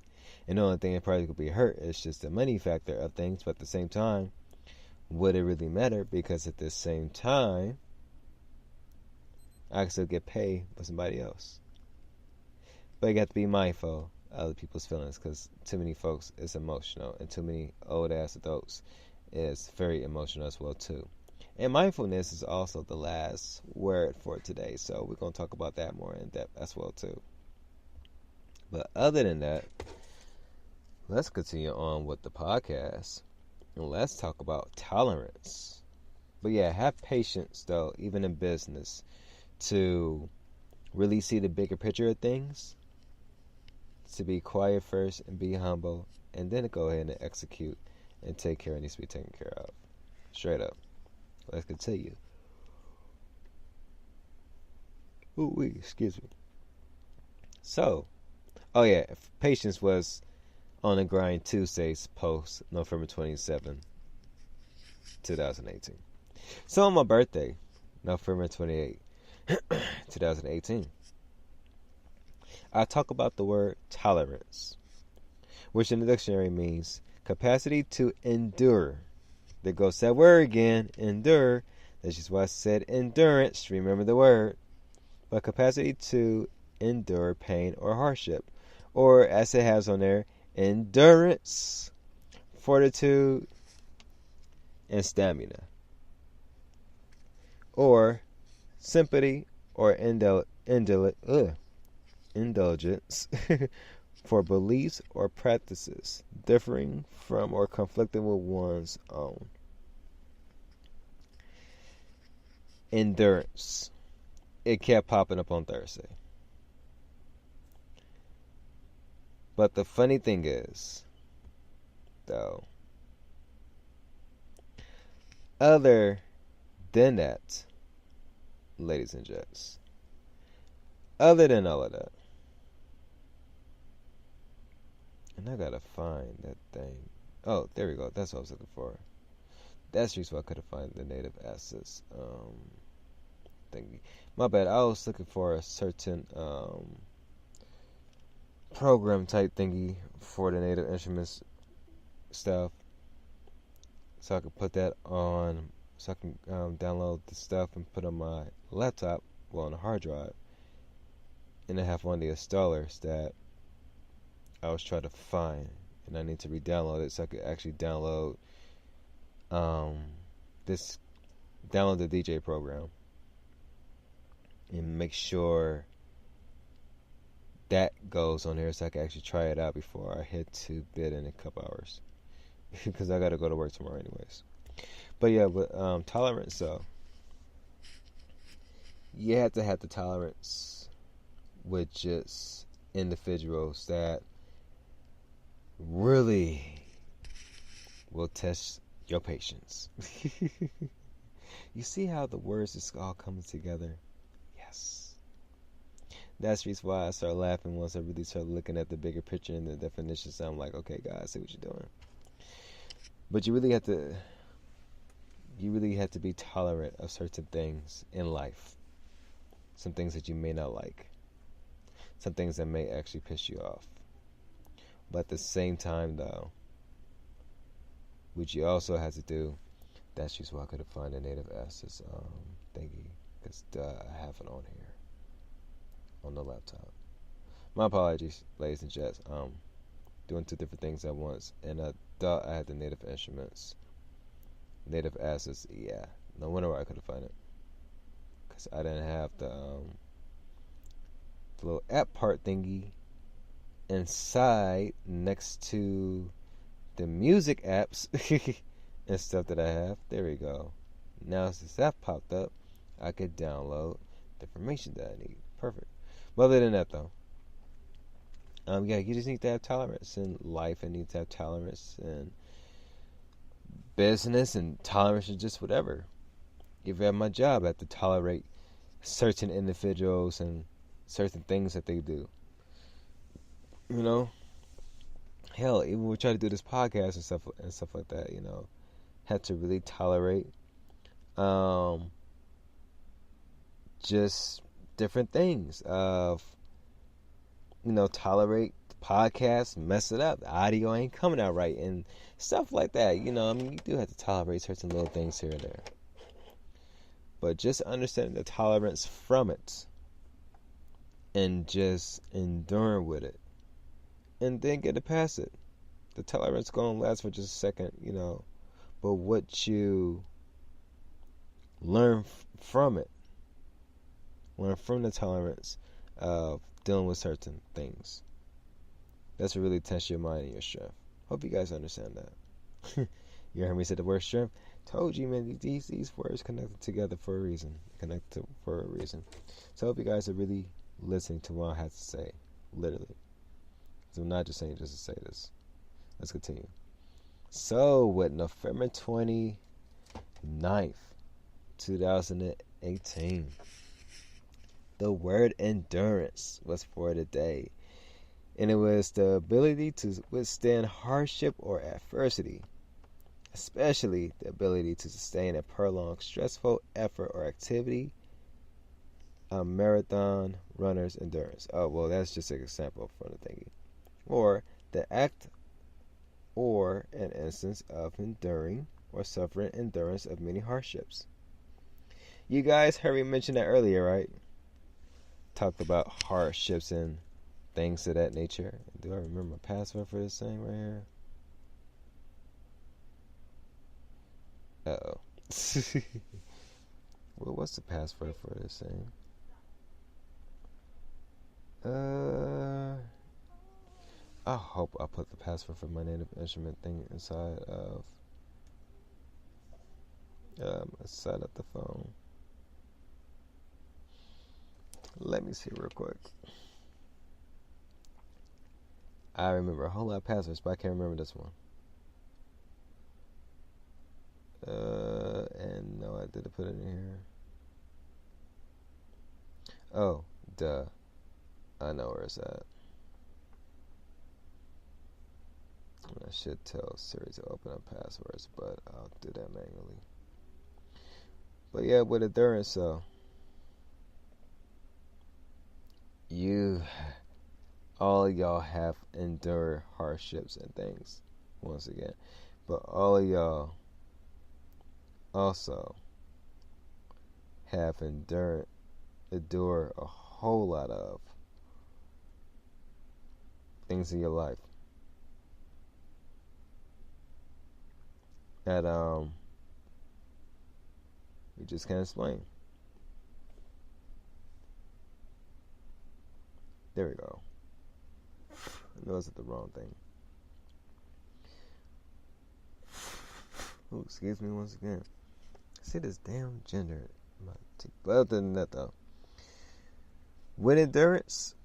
And the only thing that probably could be hurt is just the money factor of things, but at the same time, would it really matter? Because at the same time, I can still get paid for somebody else. But you got to be mindful of other people's feelings because too many folks is emotional, and too many old ass adults is very emotional as well too. And mindfulness is also the last word for today, so we're going to talk about that more in depth as well too. But other than that, let's continue on with the podcast. And let's talk about tolerance. But yeah, have patience though, even in business, to really see the bigger picture of things. To be quiet first and be humble, and then go ahead and execute and take care of what needs to be taken care of. Straight up. Let's continue. Ooh, excuse me. So, oh yeah, patience was on the grind Tuesday's post, November 27, 2018. So on my birthday, November 28, 2018, I talk about the word tolerance, which in the dictionary means capacity to endure. There goes that word again, endure. That's just why I said endurance. Remember the word. But capacity to endure pain or hardship. Or as it has on there, endurance, fortitude, and stamina. Or sympathy or indulgence for beliefs or practices differing from or conflicting with one's own. Endurance. It kept popping up on Thursday. But the funny thing is, though, other than that, ladies and gents, other than all of that, and I gotta find that thing. Oh, there we go. That's what I was looking for. That's the reason why I couldn't find the native assets thingy. My bad. I was looking for a certain program type thingy for the native instruments stuff, so I could put that on, so I can download the stuff and put on my laptop, well, on a hard drive, and I have one of the installers that I was trying to find, and I need to re-download it so I could actually download the DJ program and make sure that goes on here so I can actually try it out before I head to bed in a couple hours because I gotta go to work tomorrow anyways. But yeah, tolerance, so you have to have the tolerance with just individuals that really will test your patience. You see how the words is all coming together? Yes. That's the reason why I started laughing once I really started looking at the bigger picture and the definition. So I'm like, okay, guys, I see what you're doing. But you really have to be tolerant of certain things in life. Some things that you may not like. Some things that may actually piss you off. But at the same time, though, what you also have to do, that's just why I couldn't find a native assets thingy, because I have it on here, on the laptop. My apologies, ladies and gents. Doing two different things at once, and I thought I had the native instruments, native assets. Yeah, no wonder why I couldn't find it, because I didn't have the little app part thingy inside next to the music apps and stuff that I have. There we go. Now since that popped up, I could download the information that I need. Perfect. But other than that, though, Yeah, you just need to have tolerance in life, and need to have tolerance in business, and tolerance in just whatever. If at my job, I have to tolerate certain individuals and certain things that they do. You know, hell, even when we try to do this podcast and stuff like that, had to really tolerate um, just different things of tolerate the podcast, mess it up, the audio ain't coming out right, and stuff like that. You do have to tolerate certain little things here and there, but just understanding the tolerance from it and just enduring with it, and then get to pass it. The tolerance gonna last for just a second, but what you learn from it, learn from the tolerance of dealing with certain things, that's what really test your mind and your strength. Hope you guys understand that. You heard me say the word strength? Told you, man, these words connected together for a reason. So I hope you guys are really listening to what I have to say, literally. So I'm not just saying just to say this. Let's continue. So, with November 29th, 2018, the word endurance was for the day. And it was the ability to withstand hardship or adversity, especially the ability to sustain a prolonged stressful effort or activity. A marathon runner's endurance. Oh, well, that's just an example from the thingy. Or the act or an instance of enduring or suffering endurance of many hardships. You guys heard me mention that earlier, right? Talked about hardships and things of that nature. Do I remember my password for this thing right here? Uh-oh. Well, what's the password for this thing? I hope I put the password for my native instrument thing inside of the phone. Let me see real quick. I remember a whole lot of passwords, but I can't remember this one. And no, I didn't put it in here. Oh, duh. I know where it's at. I should tell Siri to open up passwords, but I'll do that manually. But yeah, with endurance, so all of y'all have endured hardships and things, once again. But all of y'all also have endured a whole lot of things in your life that you just can't explain. There we go. I know it's the wrong thing. Ooh, excuse me once again. See this damn gender. But other than that, though, with endurance,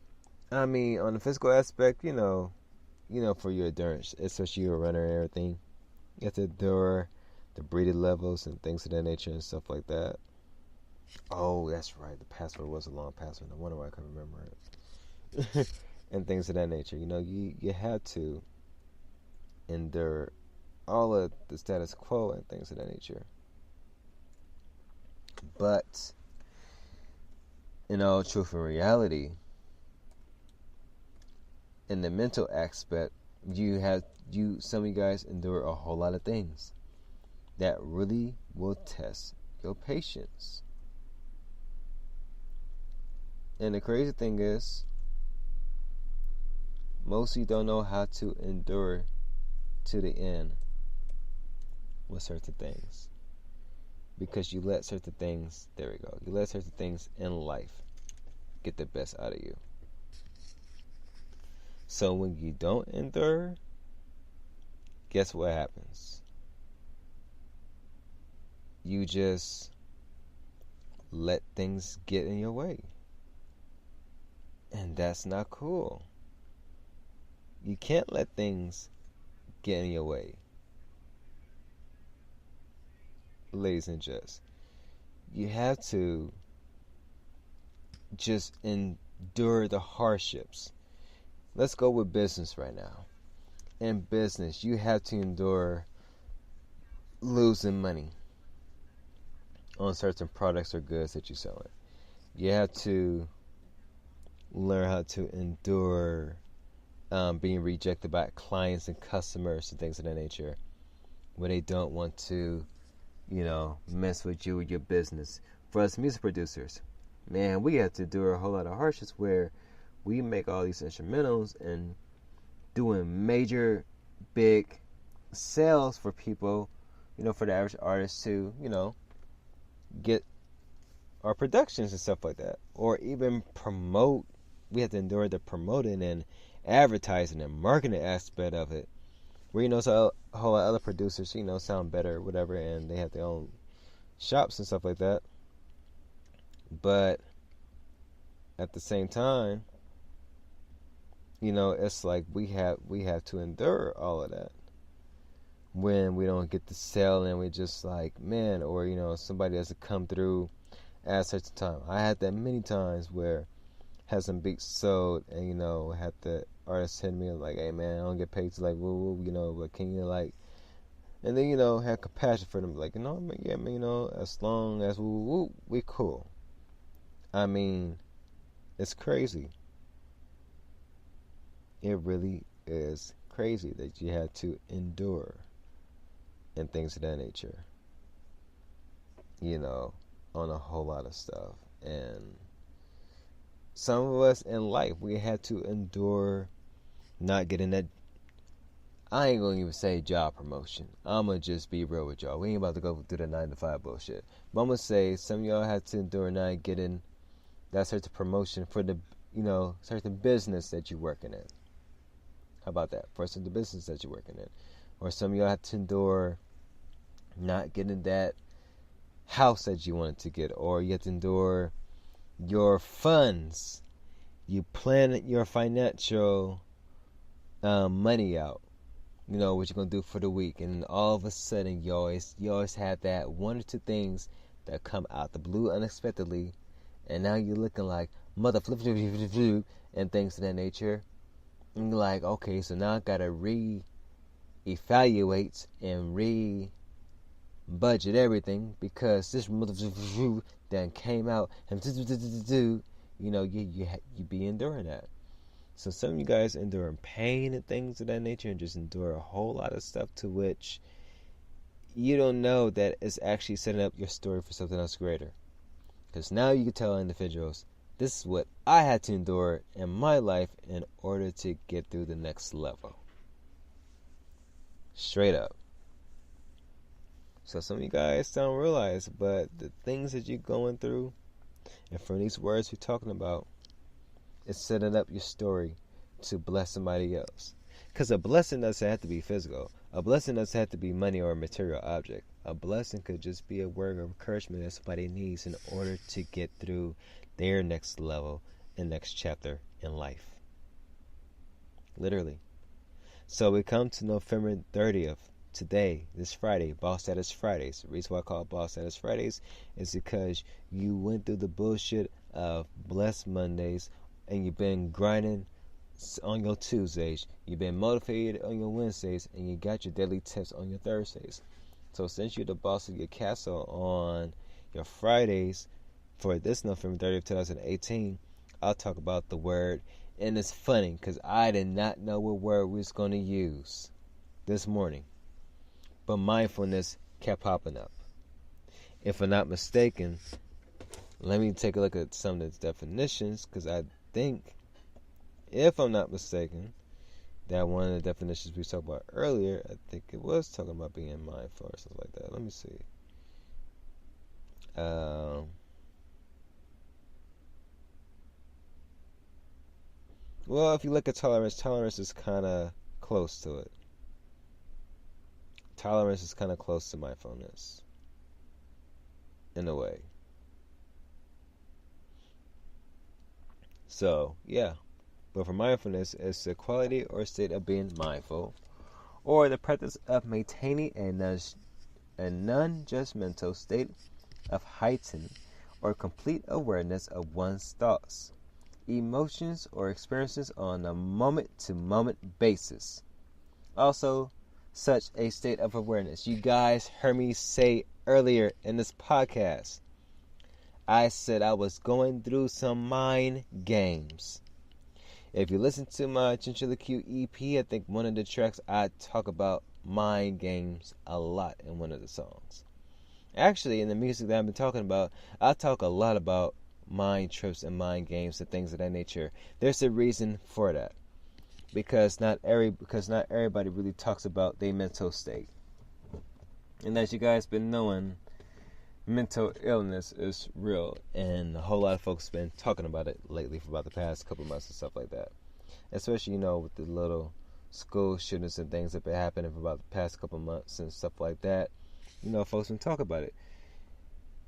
I mean, on the physical aspect, for your endurance, especially you're a runner and everything, you have to endure the breathing levels and things of that nature and stuff like that. Oh, that's right. The password was a long password. No wonder why I couldn't remember it. And things of that nature. You have to endure all of the status quo and things of that nature. But, truth and reality, in the mental aspect, some of you guys endure a whole lot of things that really will test your patience. And the crazy thing is, most of you don't know how to endure to the end with certain things, because you let certain things, you let certain things in life get the best out of you. So when you don't endure, guess what happens? You just let things get in your way. And that's not cool. You can't let things get in your way, ladies and gents. You have to just endure the hardships. Let's go with business right now. In business, you have to endure losing money on certain products or goods that you're selling. You have to learn how to endure being rejected by clients and customers and things of that nature where they don't want to, mess with you or your business. For us music producers, man, we have to do a whole lot of hardships where we make all these instrumentals and doing major, big sales for people, for the average artist to, get our productions and stuff like that. Or even promote. We have to endure the promoting and advertising and marketing aspect of it. Where, so a whole lot of other producers, sound better or whatever, and they have their own shops and stuff like that. But at the same time, it's like we have to endure all of that. When we don't get the sale and we just like, man, or, somebody doesn't come through at a certain time. I had that many times where had some beats sold and, had the artist hit me like, hey, man, I don't get paid to like, woo, but can you like, and then, have compassion for them. Like, yeah, man, as long as we cool. I mean, it's crazy. It really is crazy that you had to endure and things of that nature, on a whole lot of stuff. And some of us in life, we had to endure not getting that. I ain't gonna even say job promotion. I'm gonna just be real with y'all. We ain't about to go through the 9 to 5 bullshit. But I'm gonna say some of y'all had to endure not getting that certain promotion for the, certain business that you're working in. How about that? For certain business that you're working in. Or some of y'all had to endure not getting that house that you wanted to get. Or you had to endure your funds. You plan your financial money out. What you're going to do for the week. And all of a sudden, you always have that one or two things that come out the blue unexpectedly. And now you're looking like mother flip and things of that nature. And you're like, okay, so now I got to re-evaluate and re-budget everything because this mother then came out and you be enduring that. So some of you guys enduring pain and things of that nature and just endure a whole lot of stuff to which you don't know that it's actually setting up your story for something else greater. Because now you can tell individuals, this is what I had to endure in my life in order to get through the next level. Straight up. So some of you guys don't realize, but the things that you're going through, and from these words we're talking about, it's setting up your story to bless somebody else. Because a blessing doesn't have to be physical. A blessing doesn't have to be money or a material object. A blessing could just be a word of encouragement that somebody needs in order to get through their next level and next chapter in life. Literally. So we come to November 30th. Today, this Friday, Boss Status Fridays. The reason why I call it Boss Status Fridays is because you went through the bullshit of Blessed Mondays and you've been grinding on your Tuesdays, you've been motivated on your Wednesdays, and you got your daily tips on your Thursdays. So since you're the boss of your castle on your Fridays for this November 30th, 2018, I'll talk about the word. And it's funny because I did not know what word we was going to use this morning. But mindfulness kept popping up. If I'm not mistaken, let me take a look at some of the definitions, because I think, if I'm not mistaken, that one of the definitions we talked about earlier, I think it was talking about being mindful or something like that. Let me see. Well, if you look at tolerance is kind of close to it. Tolerance is kind of close to mindfulness, in a way. So, yeah. But for mindfulness, it's the quality or state of being mindful, or the practice of maintaining a non-judgmental state of heightened or complete awareness of one's thoughts, emotions, or experiences on a moment-to-moment basis. Also, such a state of awareness. You guys heard me say earlier in this podcast, I said I was going through some mind games. If you listen to my Chinchilla Q EP, I think one of the tracks I talk about mind games a lot in one of the songs. Actually, in the music that I've been talking about, I talk a lot about mind trips and mind games and things of that nature. There's a reason for that. Because not everybody really talks about their mental state. And as you guys been knowing, mental illness is real, and a whole lot of folks been talking about it lately for about the past couple of months and stuff like that. Especially, with the little school shootings and things that been happening for about the past couple of months and stuff like that. Folks been talking about it.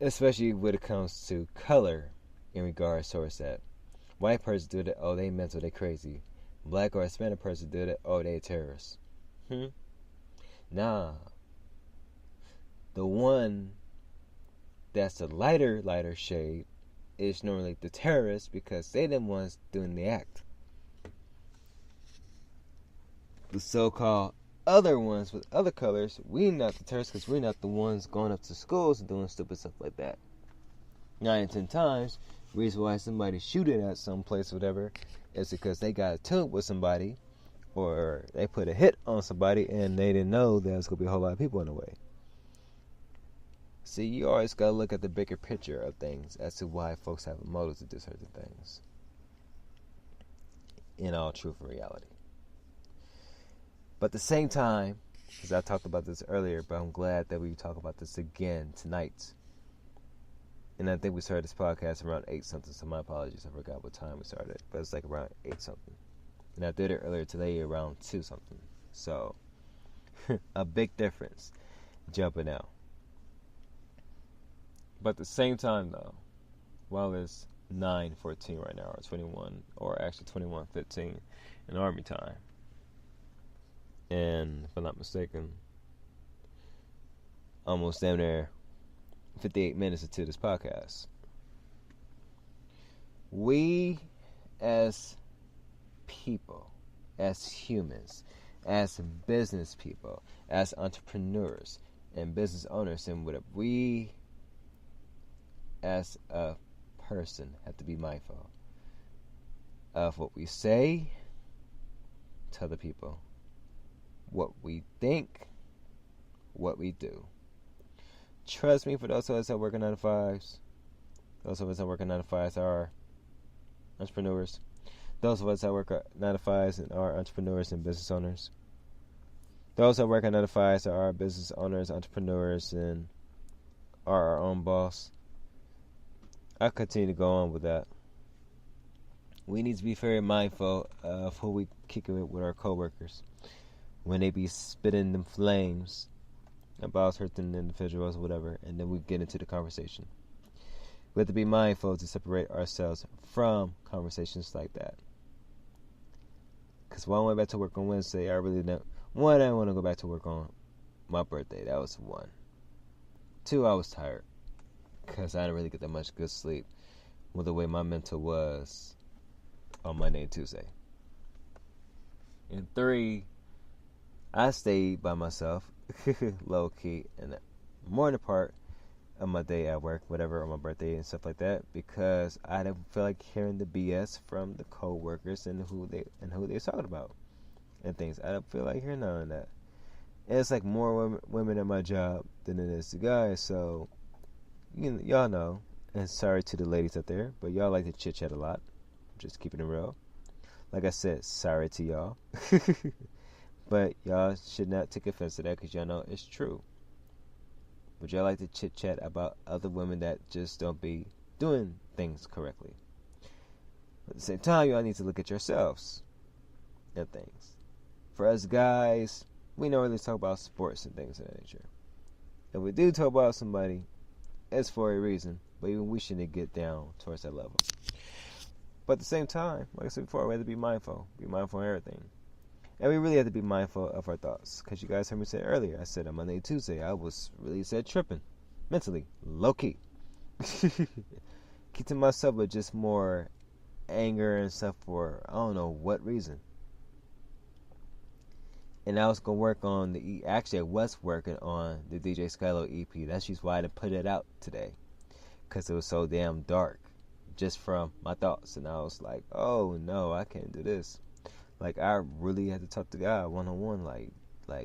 Especially when it comes to color in regards towards that. White person do that, oh, they mental, they crazy. Black or Hispanic person do that, oh, they terrorists. Nah. The one that's the lighter shade is normally the terrorists, because they the ones doing the act. The so-called other ones with other colors, we not the terrorists, because we're not the ones going up to schools and doing stupid stuff like that. 9 and 10 times, the reason why somebody's shooting at some place or whatever is because they got attuned with somebody, or they put a hit on somebody and they didn't know there was going to be a whole lot of people in the way. See, you always got to look at the bigger picture of things as to why folks have a motive to do certain things. In all truth and reality. But at the same time, because I talked about this earlier, but I'm glad that we talk about this again tonight. And I think we started this podcast around 8 something, so my apologies, I forgot what time we started. But it's like around 8 something. And I did it earlier today around 2 something. So, a big difference jumping out. But at the same time, though, while it's 9:14 right now, or actually 21:15 in Army time, and if I'm not mistaken, almost damn near 58 minutes into this podcast, we as people, as humans, as business people, as entrepreneurs and business owners, and whatever, we as a person have to be mindful of what we say to other people, what we think, what we do. Trust me, for those of us that work in 9 to 5s, those of us that work in 9 to 5s are entrepreneurs. Those of us that work at 9 to 5s and are entrepreneurs and business owners. Those that work at 9 to 5s are business owners, entrepreneurs, and are our own boss. I'll continue to go on with that. We need to be very mindful of who we kick it with our coworkers when they be spitting them flames about certain individuals or whatever, and then we get into the conversation. We have to be mindful to separate ourselves from conversations like that. Because when I went back to work on Wednesday, I really didn't. One, I didn't want to go back to work on my birthday. That was one. 2, I was tired, because I didn't really get that much good sleep with the way my mental was on Monday and Tuesday. And 3, I stayed by myself, low key, and more in the part of my day at work, whatever, on my birthday and stuff like that, because I didn't feel like hearing the BS from the co-workers and who they was talking about and things. I don't feel like hearing none of that. And it's like more women at my job than it is the guys, so y'all know, and sorry to the ladies out there, but y'all like to chit chat a lot. Just keeping it real. Like I said, sorry to y'all. But y'all should not take offense to that, because y'all know it's true. But y'all like to chit chat about other women that just don't be doing things correctly. At the same time, y'all need to look at yourselves and things. For us guys, we don't really talk about sports and things of that nature. If we do talk about somebody, it's for a reason, but even we shouldn't get down towards that level. But at the same time, like I said before, we have to be mindful of everything. And we really have to be mindful of our thoughts. Because you guys heard me say earlier, I said on Monday and Tuesday, I was really tripping. Mentally. Low key. Keep to myself with just more anger and stuff for I don't know what reason. And I was going to work on actually I was working on the DJ Skylo EP. That's just why I didn't put it out today. Because it was so damn dark. Just from my thoughts. And I was like, oh no, I can't do this. Like, I really had to talk to God one-on-one, like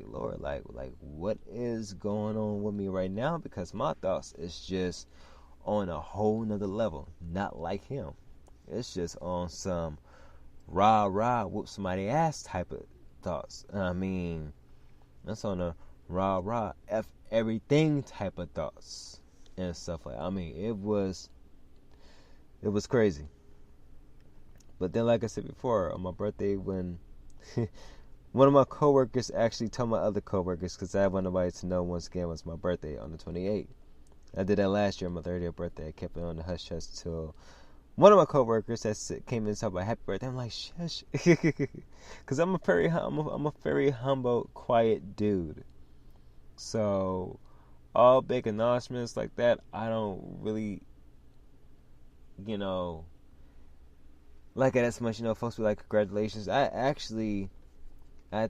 Lord, like, what is going on with me right now? Because my thoughts is just on a whole nother level, not like him. It's just on some rah, whoop somebody ass type of thoughts. I mean, that's on a rah, F everything type of thoughts and stuff like that. I mean, it was crazy. But then, like I said before, on my birthday, when one of my coworkers actually told my other coworkers, because I didn't want nobody to know once again it was my birthday on the 28th. I did that last year on my 30th birthday. I kept it on the hush hush till one of my coworkers that came in and talked about happy birthday. I'm like, shush, because I'm a very humble, quiet dude. So all big announcements like that, I don't really, like it as much. Folks be like, congratulations. I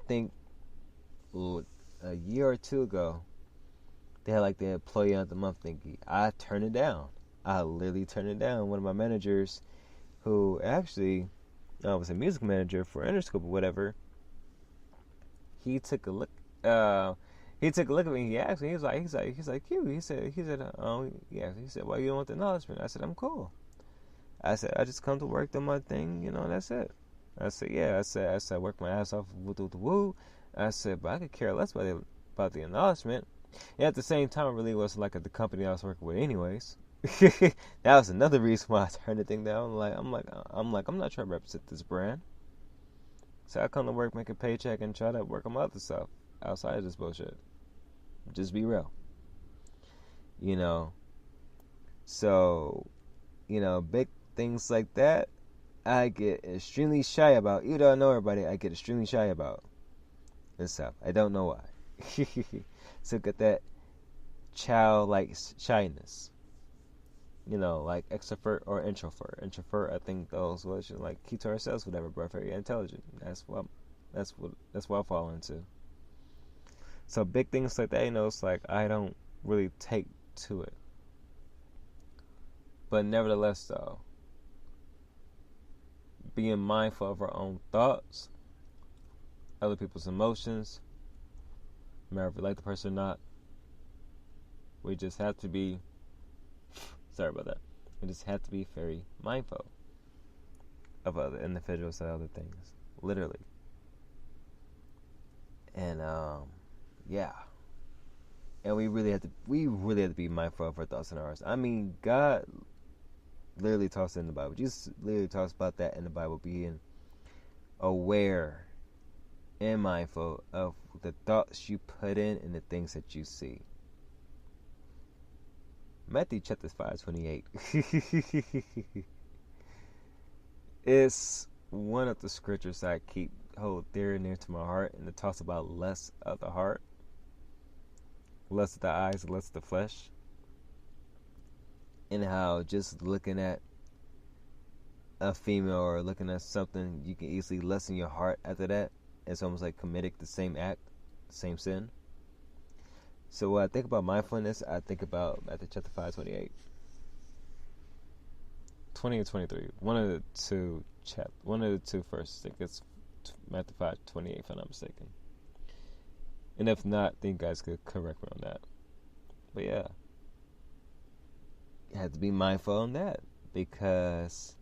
think a year or two ago, they had like the employee of the month thingy. I turned it down. I literally turned it down. One of my managers, who actually was a music manager for Interscope or whatever, he took a look. He took a look at me. He asked me. He's like, you. He said, yeah. He said, well, you don't want the acknowledgement. I said, I'm cool. I said, I just come to work, do my thing, that's it. I said, yeah. I said, I work my ass off, woo. I said, but I could care less about the acknowledgement. And at the same time, it really wasn't like the company I was working with, anyways. That was another reason why I turned the thing down. I'm not trying to represent this brand. So I come to work, make a paycheck, and try to work on my other stuff outside of this bullshit. Just be real, So, big things like that, I get extremely shy about. Even though I know everybody, I get extremely shy about and stuff. I don't know why. So get that childlike shyness. Like extrovert or introvert. Introvert, I think those words should like keep to ourselves, whatever. But very intelligent. That's what I fall into. So big things like that, it's like I don't really take to it. But nevertheless, though, being mindful of our own thoughts, other people's emotions, no matter if we like the person or not, we just have to be, sorry about that, we just have to be very mindful of other individuals and other things, literally. And, yeah. And we really have to be mindful of our thoughts and ours. I mean, God literally talks in the Bible. Jesus literally talks about that in the Bible, being aware and mindful of the thoughts you put in and the things that you see. Matthew chapter 5:28. It's one of the scriptures I hold dear and near to my heart, and it talks about lust of the heart, lust of the eyes, lust of the flesh. And how just looking at a female or looking at something, you can easily lessen your heart after that. It's almost like committing the same act, same sin. So when I think about mindfulness, I think about Matthew chapter 5:28. 20 and 23. One of the two first. I think it's Matthew 5:28 if I'm not mistaken. And if not, then you guys could correct me on that. But yeah. You have to be mindful on that, because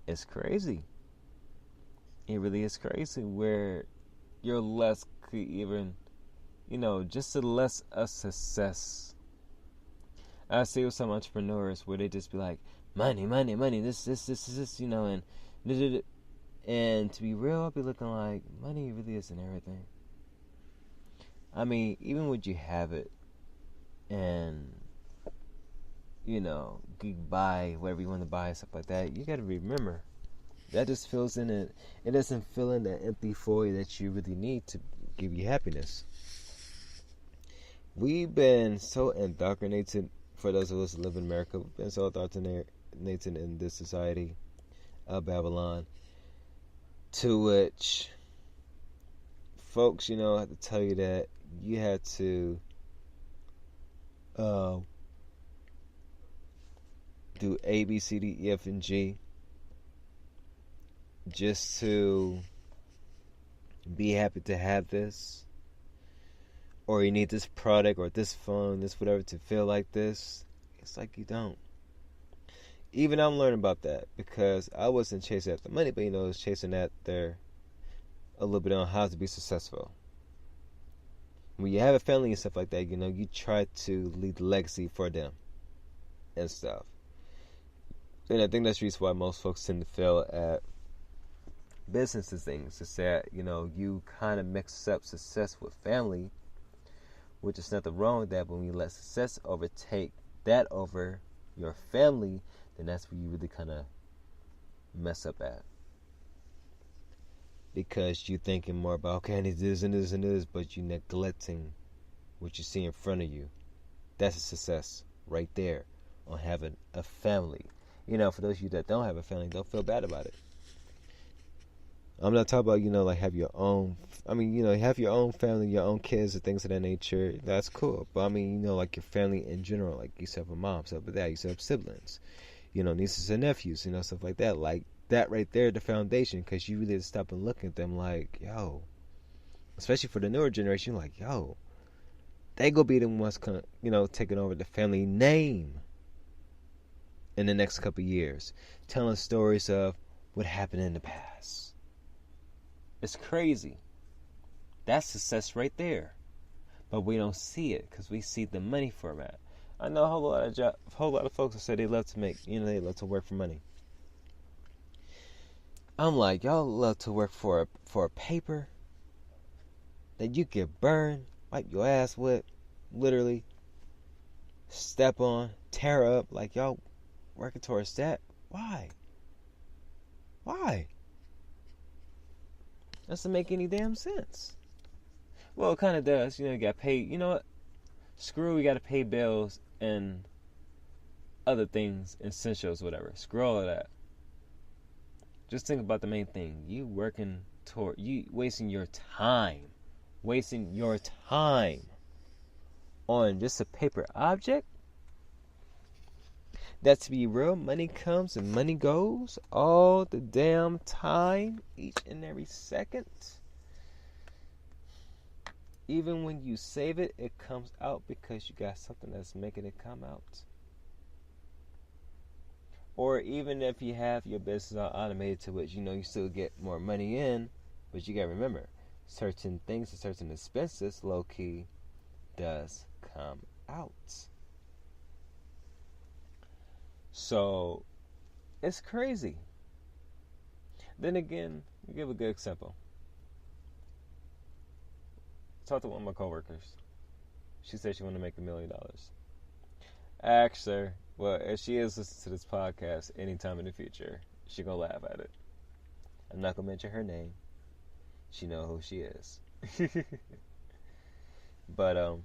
it's crazy. It really is crazy where your less could even, just the less of success. I see with some entrepreneurs where they just be like, money, this, and to be real, I'll be looking like, money really isn't everything. I mean, even when you have it, and you buy whatever you want to buy and stuff like that, you got to remember that just fills in it doesn't fill in that empty void that you really need to give you happiness. We've been so indoctrinated, for those of us who live in America, we've been so indoctrinated in this society of Babylon, to which folks, I have to tell you that you had to do A, B, C, D, E, F, and G just to be happy to have this, or you need this product or this phone, this whatever to feel like this. It's like you don't. Even I'm learning about that, because I wasn't chasing after money, but I was chasing after a little bit on how to be successful. When you have a family and stuff like that, you try to leave a legacy for them and stuff. And I think that's the reason why most folks tend to fail at businesses things. Is that, you kind of mix up success with family, which is nothing wrong with that, but when you let success overtake that over your family, then that's where you really kind of mess up at. Because you're thinking more about, okay, I need this and this and this, but you're neglecting what you see in front of you. That's a success right there on having a family. For those of you that don't have a family, don't feel bad about it. I'm not talking about, like have your own, have your own family, your own kids and things of that nature. That's cool. But like your family in general, like you have a mom, stuff like that. You have siblings, nieces and nephews, stuff like that. Like that right there, the foundation, because you really stop and look at them like, yo, especially for the newer generation, like, yo, they go be the ones, taking over the family name in the next couple of years, telling stories of what happened in the past. It's crazy. That's success right there. But we don't see it because we see the money format. I know a whole lot of folks that say they love to make, they love to work for money. I'm like, y'all love to work for a paper that you can burn, wipe your ass with, literally, step on, tear up. Like, y'all working towards that. Why? Doesn't make any damn sense. Well, it kind of does. You got paid. You know what? Screw, we got to pay bills and other things, essentials, whatever. Screw all of that. Just think about the main thing. You wasting your time on just a paper object. That, to be real, money comes and money goes all the damn time, each and every second. Even when you save it, it comes out because you got something that's making it come out. Or even if you have your business all automated to which, you still get more money in, but you got to remember, certain things and certain expenses, low-key, does come out. So, it's crazy. Then again, I'll give a good example. I talked to one of my coworkers. She said she wanted to make $1 million. I asked her, well, if she is listening to this podcast anytime in the future, she gonna laugh at it. I'm not gonna mention her name. She know who she is. But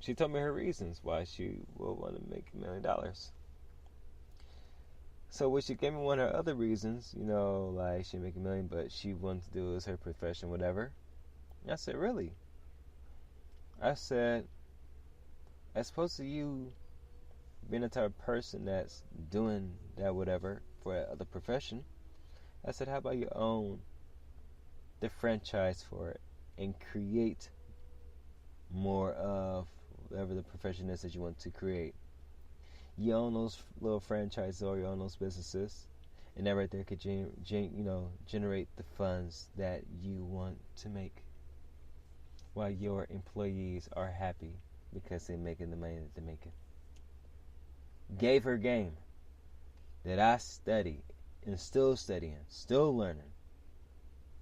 she told me her reasons why she will want to make $1 million. So when she gave me one of her other reasons, like she make $1 million, but she wanted to do it as her profession, whatever. I said, really? I said, as opposed to you being the type of person that's doing that whatever for other profession, I said, how about you own the franchise for it and create more of whatever the profession is that you want to create. You own those little franchises or you own those businesses, and that right there could generate the funds that you want to make, while your employees are happy because they're making the money that they're making. Gave her game that I study and still studying, still learning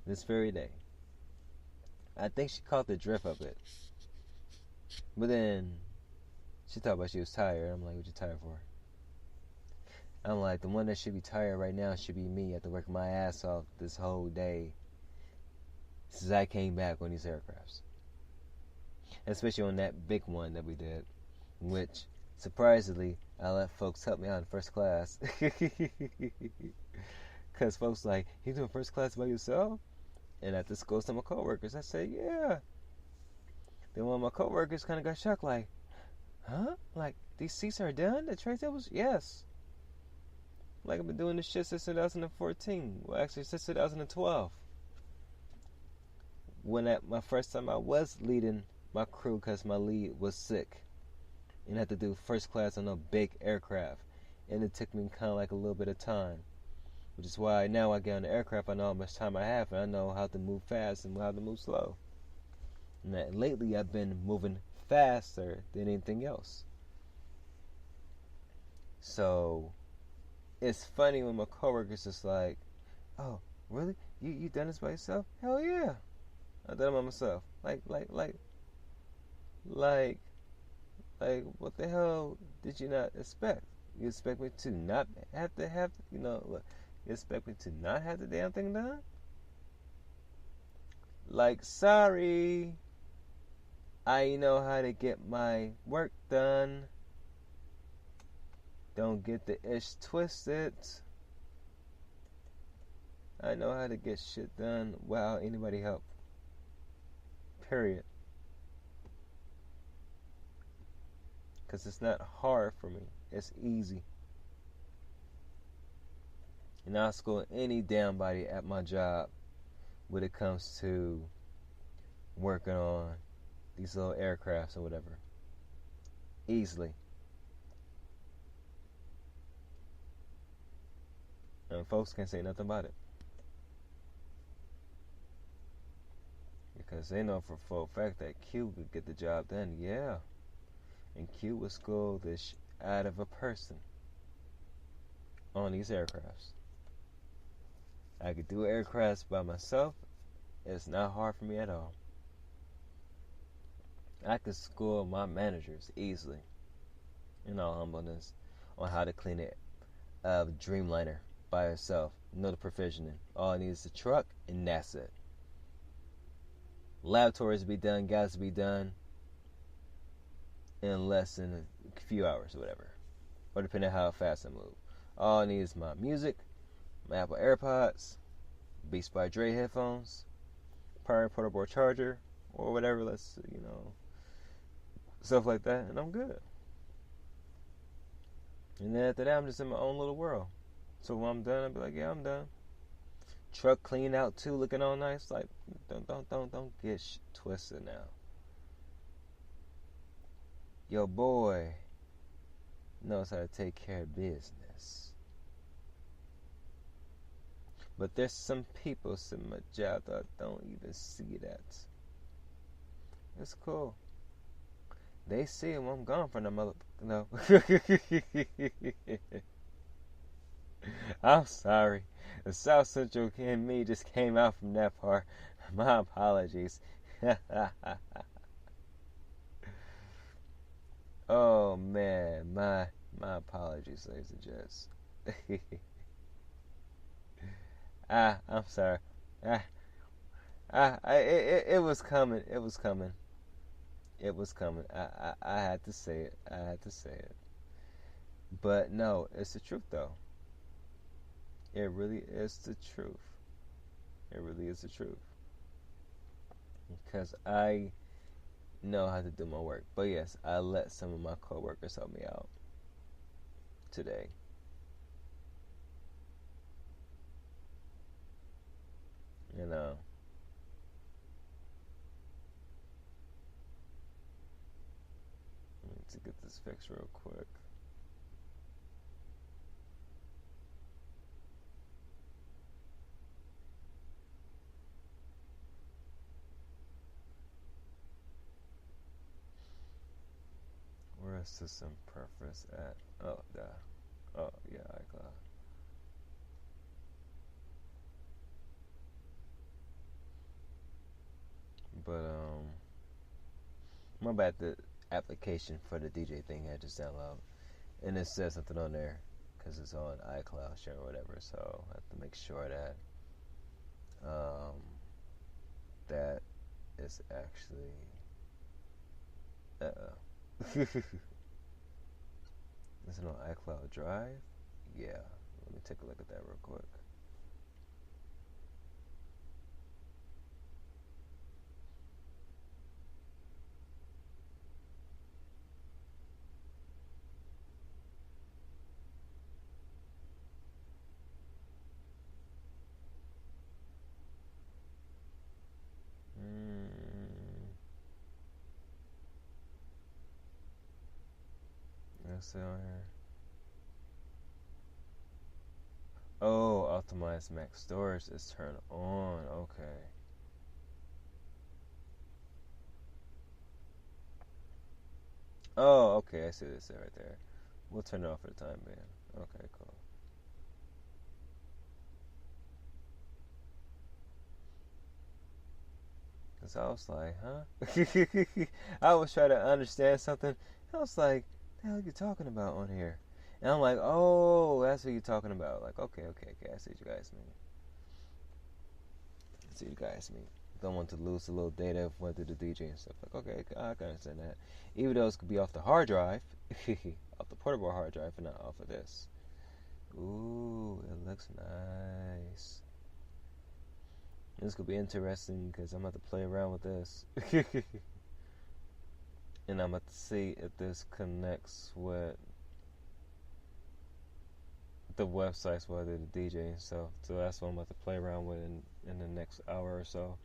this very day. I think she caught the drift of it. But then She thought about she was tired. I'm like, what you tired for? I'm like, the one that should be tired right now should be me. I have to work my ass off this whole day since I came back on these aircrafts. Especially on that big one that we did, which, surprisingly, I let folks help me out in first class. Because folks like, you doing first class by yourself? And I just goes to my coworkers. I said, yeah. Then one of my coworkers kind of got shocked, like, huh? Like, these seats are done? The tray tables? Yes. Like, I've been doing this shit since 2014. Well, actually, since 2012. My first time I was leading my crew because my lead was sick and had to do first class on a big aircraft. And it took me kind of like a little bit of time. Which is why now I get on the aircraft, I know how much time I have, and I know how to move fast and how to move slow. And that lately I've been moving faster than anything else. So it's funny when my coworkers just like, oh, really? You done this by yourself? Hell yeah. I done it by myself. Like, what the hell did you not expect? You expect me to not have to have, you expect me to not have the damn thing done? Like, sorry, I know how to get my work done. Don't get the ish twisted. I know how to get shit done without anybody help. Period. Because it's not hard for me. It's easy. And I'll school any damn body at my job when it comes to working on these little aircrafts or whatever. Easily. And folks can't say nothing about it. Because they know for a full fact that Q could get the job done. Yeah. And Q would school this out of a person on these aircrafts. I could do aircrafts by myself. It's not hard for me at all. I could school my managers easily, in all humbleness, on how to clean a Dreamliner by itself. No provisioning. All I need is the truck, and that's it. Laboratories be done, guys be done in less than a few hours or whatever. Or depending on how fast I move. All I need is my music, my Apple AirPods, Beats by Dre headphones, power portable charger, or whatever, stuff like that, and I'm good. And then after that, I'm just in my own little world. So when I'm done, I'll be like, yeah, I'm done. Truck cleaned out too, looking all nice. Like, don't get twisted now. Your boy knows how to take care of business. But there's some people in my job that don't even see that. It's cool. They see him. I'm gone from the mother. No. I'm sorry. The South Central in me just came out from that part. My apologies. Oh man, my apologies, ladies and gents. I'm sorry. It was coming. It was coming. It was coming. I had to say it. I had to say it. But no, it's the truth though. It really is the truth. It really is the truth. Because I know how to do my work. But yes, I let some of my coworkers help me out today. You know. I need to get this fixed real quick. Where is system preference at? Oh, there. Oh, yeah, iCloud. But, my bad. application for the DJ thing I just downloaded, and it says something on there because it's on iCloud share or whatever. So I have to make sure that that is actually is it on iCloud Drive? Yeah. Let me take a look at that real quick. Let's see on here. Oh, optimized Mac storage is turned on. Okay. Oh, okay. I see this right there. We'll turn it off for the time being. Okay, cool. Cause I was like, huh? I was trying to understand something. I was like, what the hell are you talking about on here? And I'm like, oh, that's what you're talking about. Like, okay. I see what you guys mean. Don't want to lose a little data of went through the DJ and stuff. Like, okay, I can understand that. Even though it could be off the hard drive, off the portable hard drive, and not off of this. Ooh, it looks nice. This could be interesting because I'm about to play around with this. And I'm about to see if this connects with the websites where they the DJ and stuff. So that's what I'm about to play around with in the next hour or so.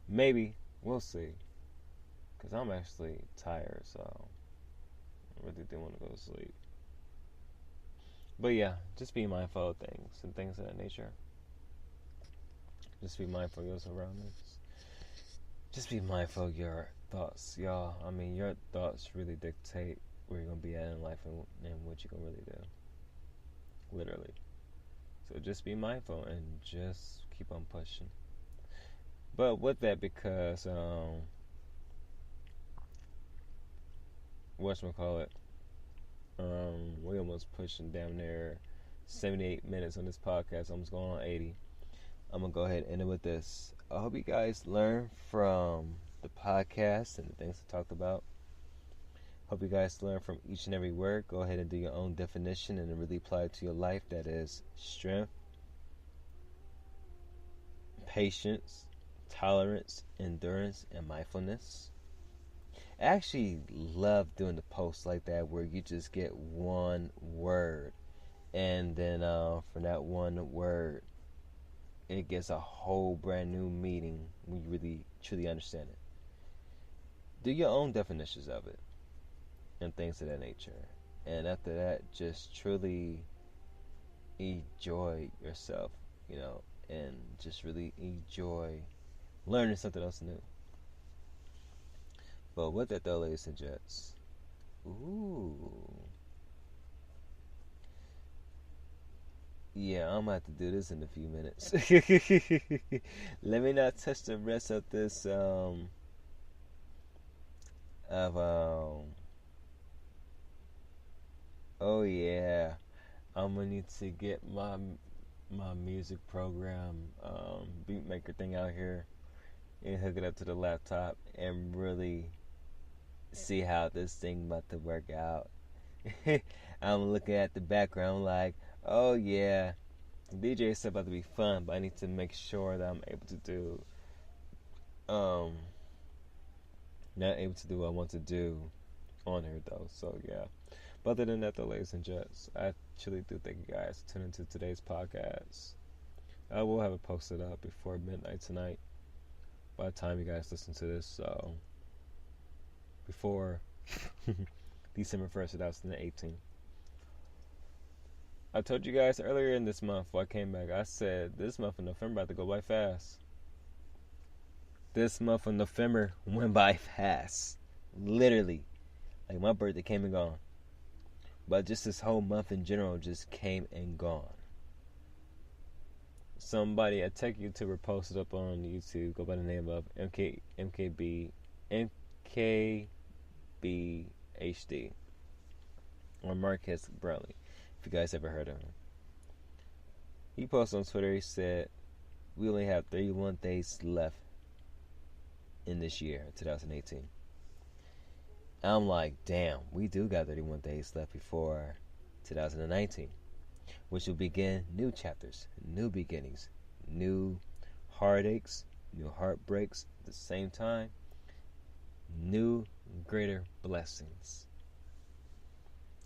Maybe. We'll see. Because I'm actually tired, so I really do want to go to sleep. But yeah, just be mindful of things and things of that nature. Just be mindful of your surroundings. Just be mindful of your thoughts, y'all. I mean, your thoughts really dictate where you're going to be at in life and what you can really do. Literally. So just be mindful and just keep on pushing. But with that, because whatchamacallit, we almost pushing down there 78 minutes on this podcast. Almost going on 80. I'm going to go ahead and end it with this. I hope you guys learn from the podcast and the things I talked about. Hope you guys learn from each and every word. Go ahead and do your own definition and really apply it to your life. That is strength, patience, tolerance, endurance, and mindfulness. I actually love doing the posts like that where you just get one word, and then from that one word, it gets a whole brand new meaning when you really truly understand it. Do your own definitions of it and things of that nature. And after that, just truly enjoy yourself, and just really enjoy learning something else new. But with that though, ladies and gents, yeah, I'm about to do this in a few minutes. Let me not touch the rest of this oh yeah, I'm gonna need to get my music program beatmaker thing out here and hook it up to the laptop and really see how this thing about to work out. I'm looking at the background like, oh yeah, DJ is about to be fun, but I need to make sure that I'm able to do not able to do what I want to do on here though. So yeah. But other than that though, ladies and gents, I truly do thank you guys for tuning into today's podcast. I will have it posted up before midnight tonight by the time you guys listen to this, so before December 1st, 2018. I told you guys earlier in this month before I came back, I said this month of November about to go by fast. This month of November went by fast. Literally. Like my birthday came and gone. But just this whole month in general just came and gone. Somebody, a tech YouTuber, posted up on YouTube, go by the name of MKB HD, or Marquez Brownlee, if you guys ever heard of him. He posted on Twitter, he said, we only have 31 days left in this year, 2018. I'm like, damn, we do got 31 days left before 2019, which will begin new chapters, new beginnings, new heartaches, new heartbreaks at the same time, new greater blessings.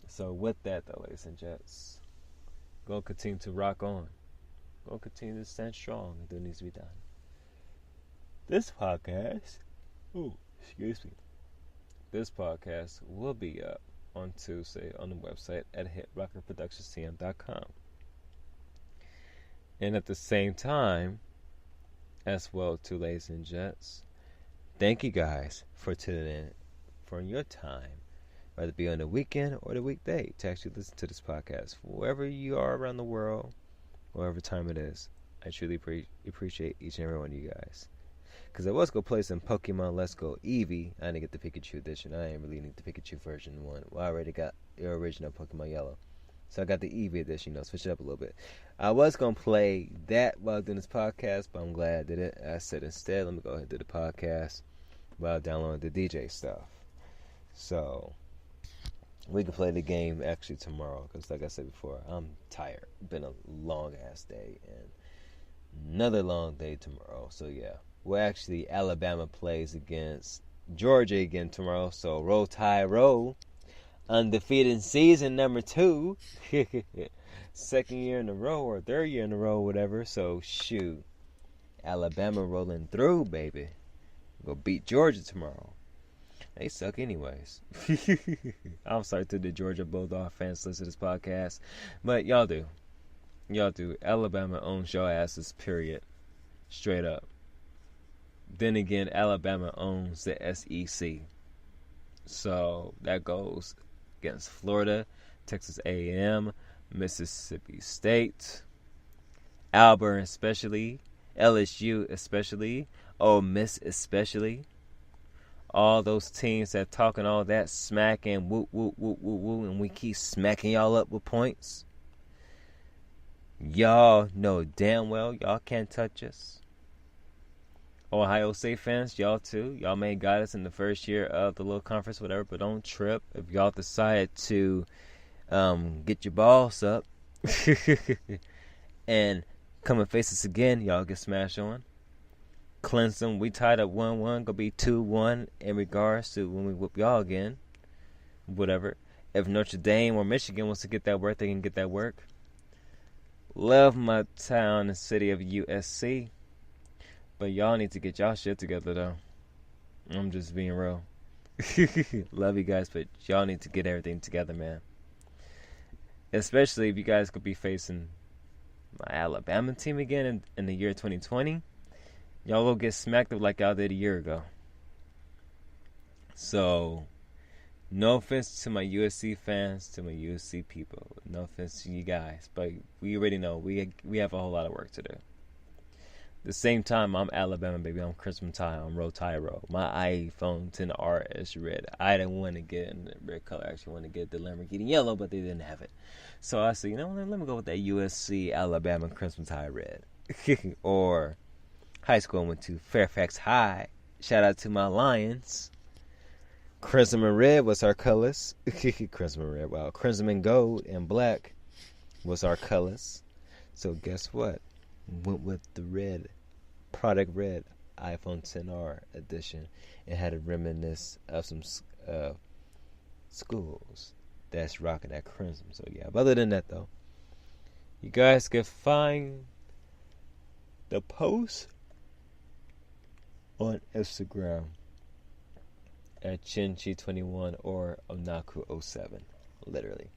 So with that, though, ladies and gents, go continue to rock on. Go continue to stand strong and do what needs to be done. This podcast, this podcast will be up on Tuesday on the website at hitrockerproductionscm.com. And at the same time, as well, too, ladies and gents, thank you guys for tuning in, for your time, whether it be on the weekend or the weekday, to actually listen to this podcast. Wherever you are around the world, whatever time it is, I truly appreciate each and every one of you guys. Because I was going to play some Pokemon Let's Go Eevee. I didn't get the Pikachu edition. I didn't really need the Pikachu version 1. Well, I already got the original Pokemon Yellow. So I got the Eevee edition, switch it up a little bit. I was going to play that while doing this podcast, but I'm glad I did it. I said instead, let me go ahead and do the podcast while downloading the DJ stuff. So we can play the game actually tomorrow, because like I said before, I'm tired. It's been a long-ass day, and another long day tomorrow. So yeah. Well, actually, Alabama plays against Georgia again tomorrow. So, Roll Tide Roll. Undefeated season number 2. Second year in a row, or third year in a row, whatever. So, shoot. Alabama rolling through, baby. Go beat Georgia tomorrow. They suck anyways. I'm sorry to the Georgia Bulldog fans listen to this podcast. But y'all do. Y'all do. Alabama owns your asses, period. Straight up. Then again, Alabama owns the SEC. So that goes against Florida, Texas A&M, Mississippi State, Auburn especially, LSU especially, Ole Miss especially. All those teams that talking all that smack and woo, woo, woo, woo, woo, and we keep smacking y'all up with points. Y'all know damn well y'all can't touch us. Ohio State fans, y'all too. Y'all may got us in the first year of the little conference, whatever, but don't trip. If y'all decide to get your balls up and come and face us again, y'all get smashed on. Clemson, we tied up 1-1, gonna be 2-1 in regards to when we whoop y'all again. Whatever. If Notre Dame or Michigan wants to get that work, they can get that work. Love my town and city of USC. But y'all need to get y'all shit together, though. I'm just being real. Love you guys, but y'all need to get everything together, man. Especially if you guys could be facing my Alabama team again in the year 2020. Y'all will get smacked up like y'all did a year ago. So, no offense to my USC fans, to my USC people. No offense to you guys. But we already know we have a whole lot of work to do. At the same time, I'm Alabama, baby. I'm Crimson Tide. I'm Roll Tide Roll. My iPhone 10R is red. I didn't want to get in the red color. I actually wanted to get the Lamborghini yellow, but they didn't have it. So I said, you know what? Let me go with that USC Alabama Crimson Tide red. Or high school I went to, Fairfax High. Shout out to my Lions. Crimson and red was our colors. Crimson and red. Wow. Crimson and gold and black was our colors. So guess what? Went with the red, product red iPhone 10R edition. It had a reminiscence of some schools that's rocking that crimson. So yeah, but other than that though, you guys can find the post on Instagram at Chinchi21 or Onaku07, literally.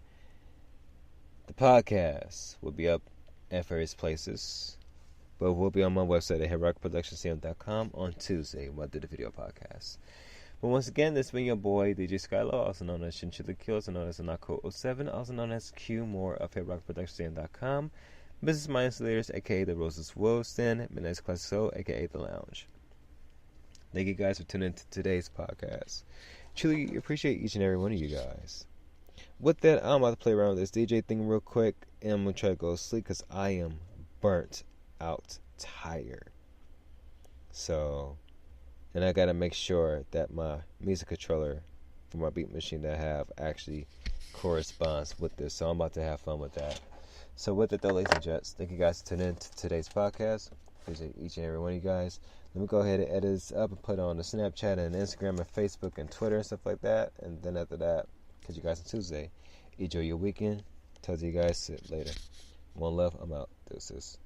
The podcast will be up at various places, but we'll be on my website at hitrockerproductionscm.com on Tuesday when I do the video podcast. But once again, this has been your boy, DJ Skylar, also known as Chinchilla Kill, also known as Onaku07, also known as Q Moore of hitrockerproductionscm.com. Business My Insulators, aka The Roses Wilson, Midnight's Classic Soul, aka The Lounge. Thank you guys for tuning into today's podcast. Truly appreciate each and every one of you guys. With that, I'm about to play around with this DJ thing real quick, and I'm going to try to go to sleep because I am burnt out, tired. So, and I got to make sure that my music controller for my beat machine that I have actually corresponds with this. So I'm about to have fun with that. So with it though, ladies and gents, thank you guys for tuning in to today's podcast. Appreciate each and every one of you guys. Let me go ahead and edit this up and put it on the Snapchat and Instagram and Facebook and Twitter and stuff like that. And then after that, catch you guys on Tuesday. Enjoy your weekend. Talk to you guys later. One love. I'm out. Deuces.